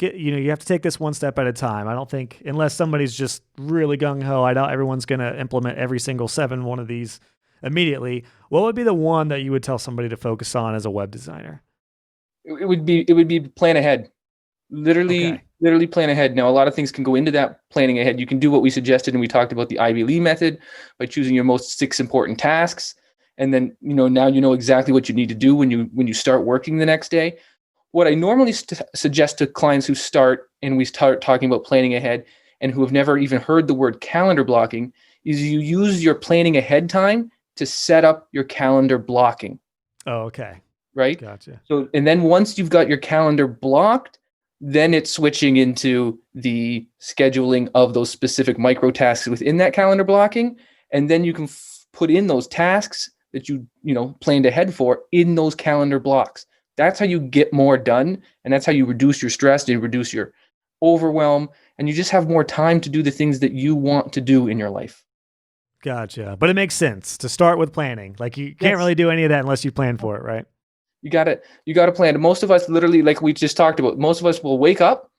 you have to take this one step at a time. I don't think, unless somebody's just really gung-ho, I doubt everyone's going to implement every single one of these immediately. What would be the one that you would tell somebody to focus on as a web designer? It would be plan ahead. Literally plan ahead. Now, a lot of things can go into that planning ahead. You can do what we suggested, and we talked about the Ivy Lee method by choosing your most 6 important tasks. And then, now you know exactly what you need to do when you start working the next day. What I normally suggest to clients who start talking about planning ahead and who have never even heard the word calendar blocking is you use your planning ahead time to set up your calendar blocking. Oh, okay. Right? Gotcha. So, and then once you've got your calendar blocked, then it's switching into the scheduling of those specific micro tasks within that calendar blocking. And then you can put in those tasks that you planned ahead for in those calendar blocks. That's how you get more done. And that's how you reduce your stress, you reduce your overwhelm, and you just have more time to do the things that you want to do in your life. Gotcha. But it makes sense to start with planning. Like you can't really do any of that unless you plan for it, right? You got to plan. Most of us literally, like we just talked about, most of us will wake up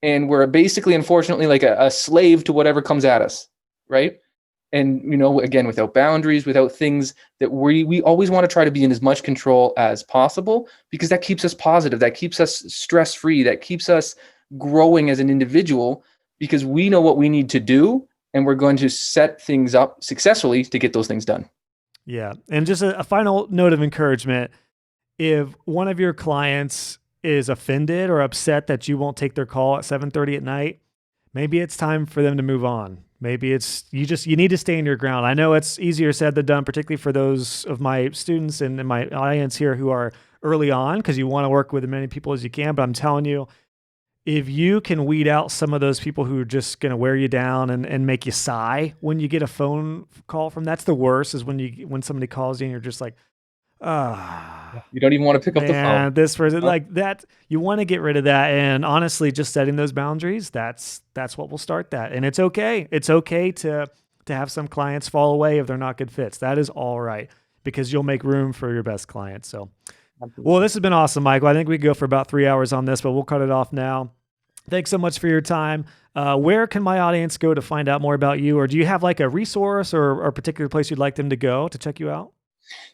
and we're basically, unfortunately, like a slave to whatever comes at us, right? And, again, without boundaries, without things that we always want to try to be in as much control as possible, because that keeps us positive. That keeps us stress-free. That keeps us growing as an individual, because we know what we need to do and we're going to set things up successfully to get those things done. Yeah. And just a final note of encouragement. If one of your clients is offended or upset that you won't take their call at 7:30 at night, maybe it's time for them to move on. Maybe it's you need to stand your ground. I know it's easier said than done, particularly for those of my students and my audience here who are early on, because you want to work with as many people as you can. But I'm telling you, if you can weed out some of those people who are just going to wear you down and make you sigh when you get a phone call from, that's the worst, is when somebody calls you and you're just like, you don't even want to pick up the phone. This person, like that, you want to get rid of that. And honestly, just setting those boundaries, that's what will start that. And it's okay. It's okay to have some clients fall away if they're not good fits. That is all right, because you'll make room for your best clients. So, well, this has been awesome, Michael. I think we could go for about 3 hours on this, but we'll cut it off now. Thanks so much for your time. Where can my audience go to find out more about you? Or do you have like a resource or a particular place you'd like them to go to check you out?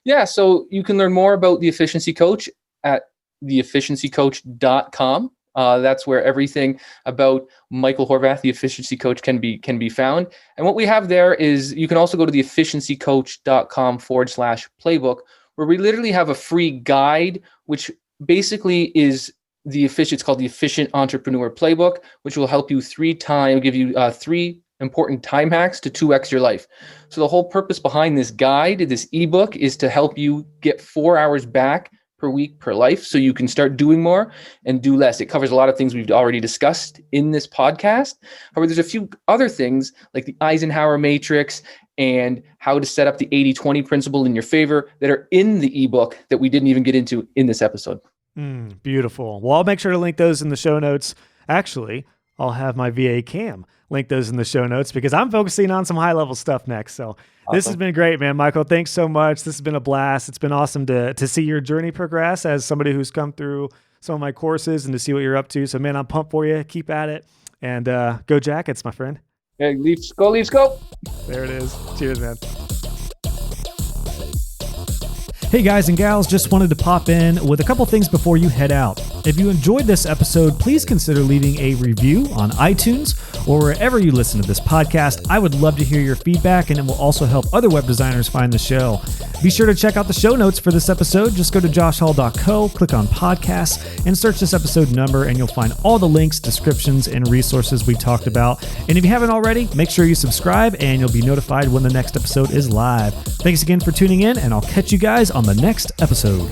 Yeah, so you can learn more about The Efficiency Coach at theefficiencycoach.com. That's where everything about Michael Horvath, the Efficiency Coach, can be found. And what we have there is you can also go to theefficiencycoach.com/playbook, where we literally have a free guide, which basically is it's called the Efficient Entrepreneur Playbook, which will help you give you 3 important time hacks to 2x your life. So the whole purpose behind this guide, this ebook, is to help you get 4 hours back per week per life, so you can start doing more and do less. It covers a lot of things we've already discussed in this podcast. However, there's a few other things like the Eisenhower matrix and how to set up the 80-20 principle in your favor that are in the ebook that we didn't even get into in this episode. Beautiful. Well, I'll make sure to link those in the show notes. Actually, I'll have my VA Cam link those in the show notes, because I'm focusing on some high level stuff next. So This has been great, man. Michael, thanks so much. This has been a blast. It's been awesome to see your journey progress as somebody who's come through some of my courses and to see what you're up to. So, man, I'm pumped for you. Keep at it. And go Jackets, my friend. Hey, Leafs go, Leafs go. There it is. Cheers, man. Hey guys and gals, just wanted to pop in with a couple things before you head out. If you enjoyed this episode, please consider leaving a review on iTunes or wherever you listen to this podcast. I would love to hear your feedback, and it will also help other web designers find the show. Be sure to check out the show notes for this episode. Just go to joshhall.co, click on podcasts, and search this episode number, and you'll find all the links, descriptions, and resources we talked about. And if you haven't already, make sure you subscribe, and you'll be notified when the next episode is live. Thanks again for tuning in, and I'll catch you guys on the next episode.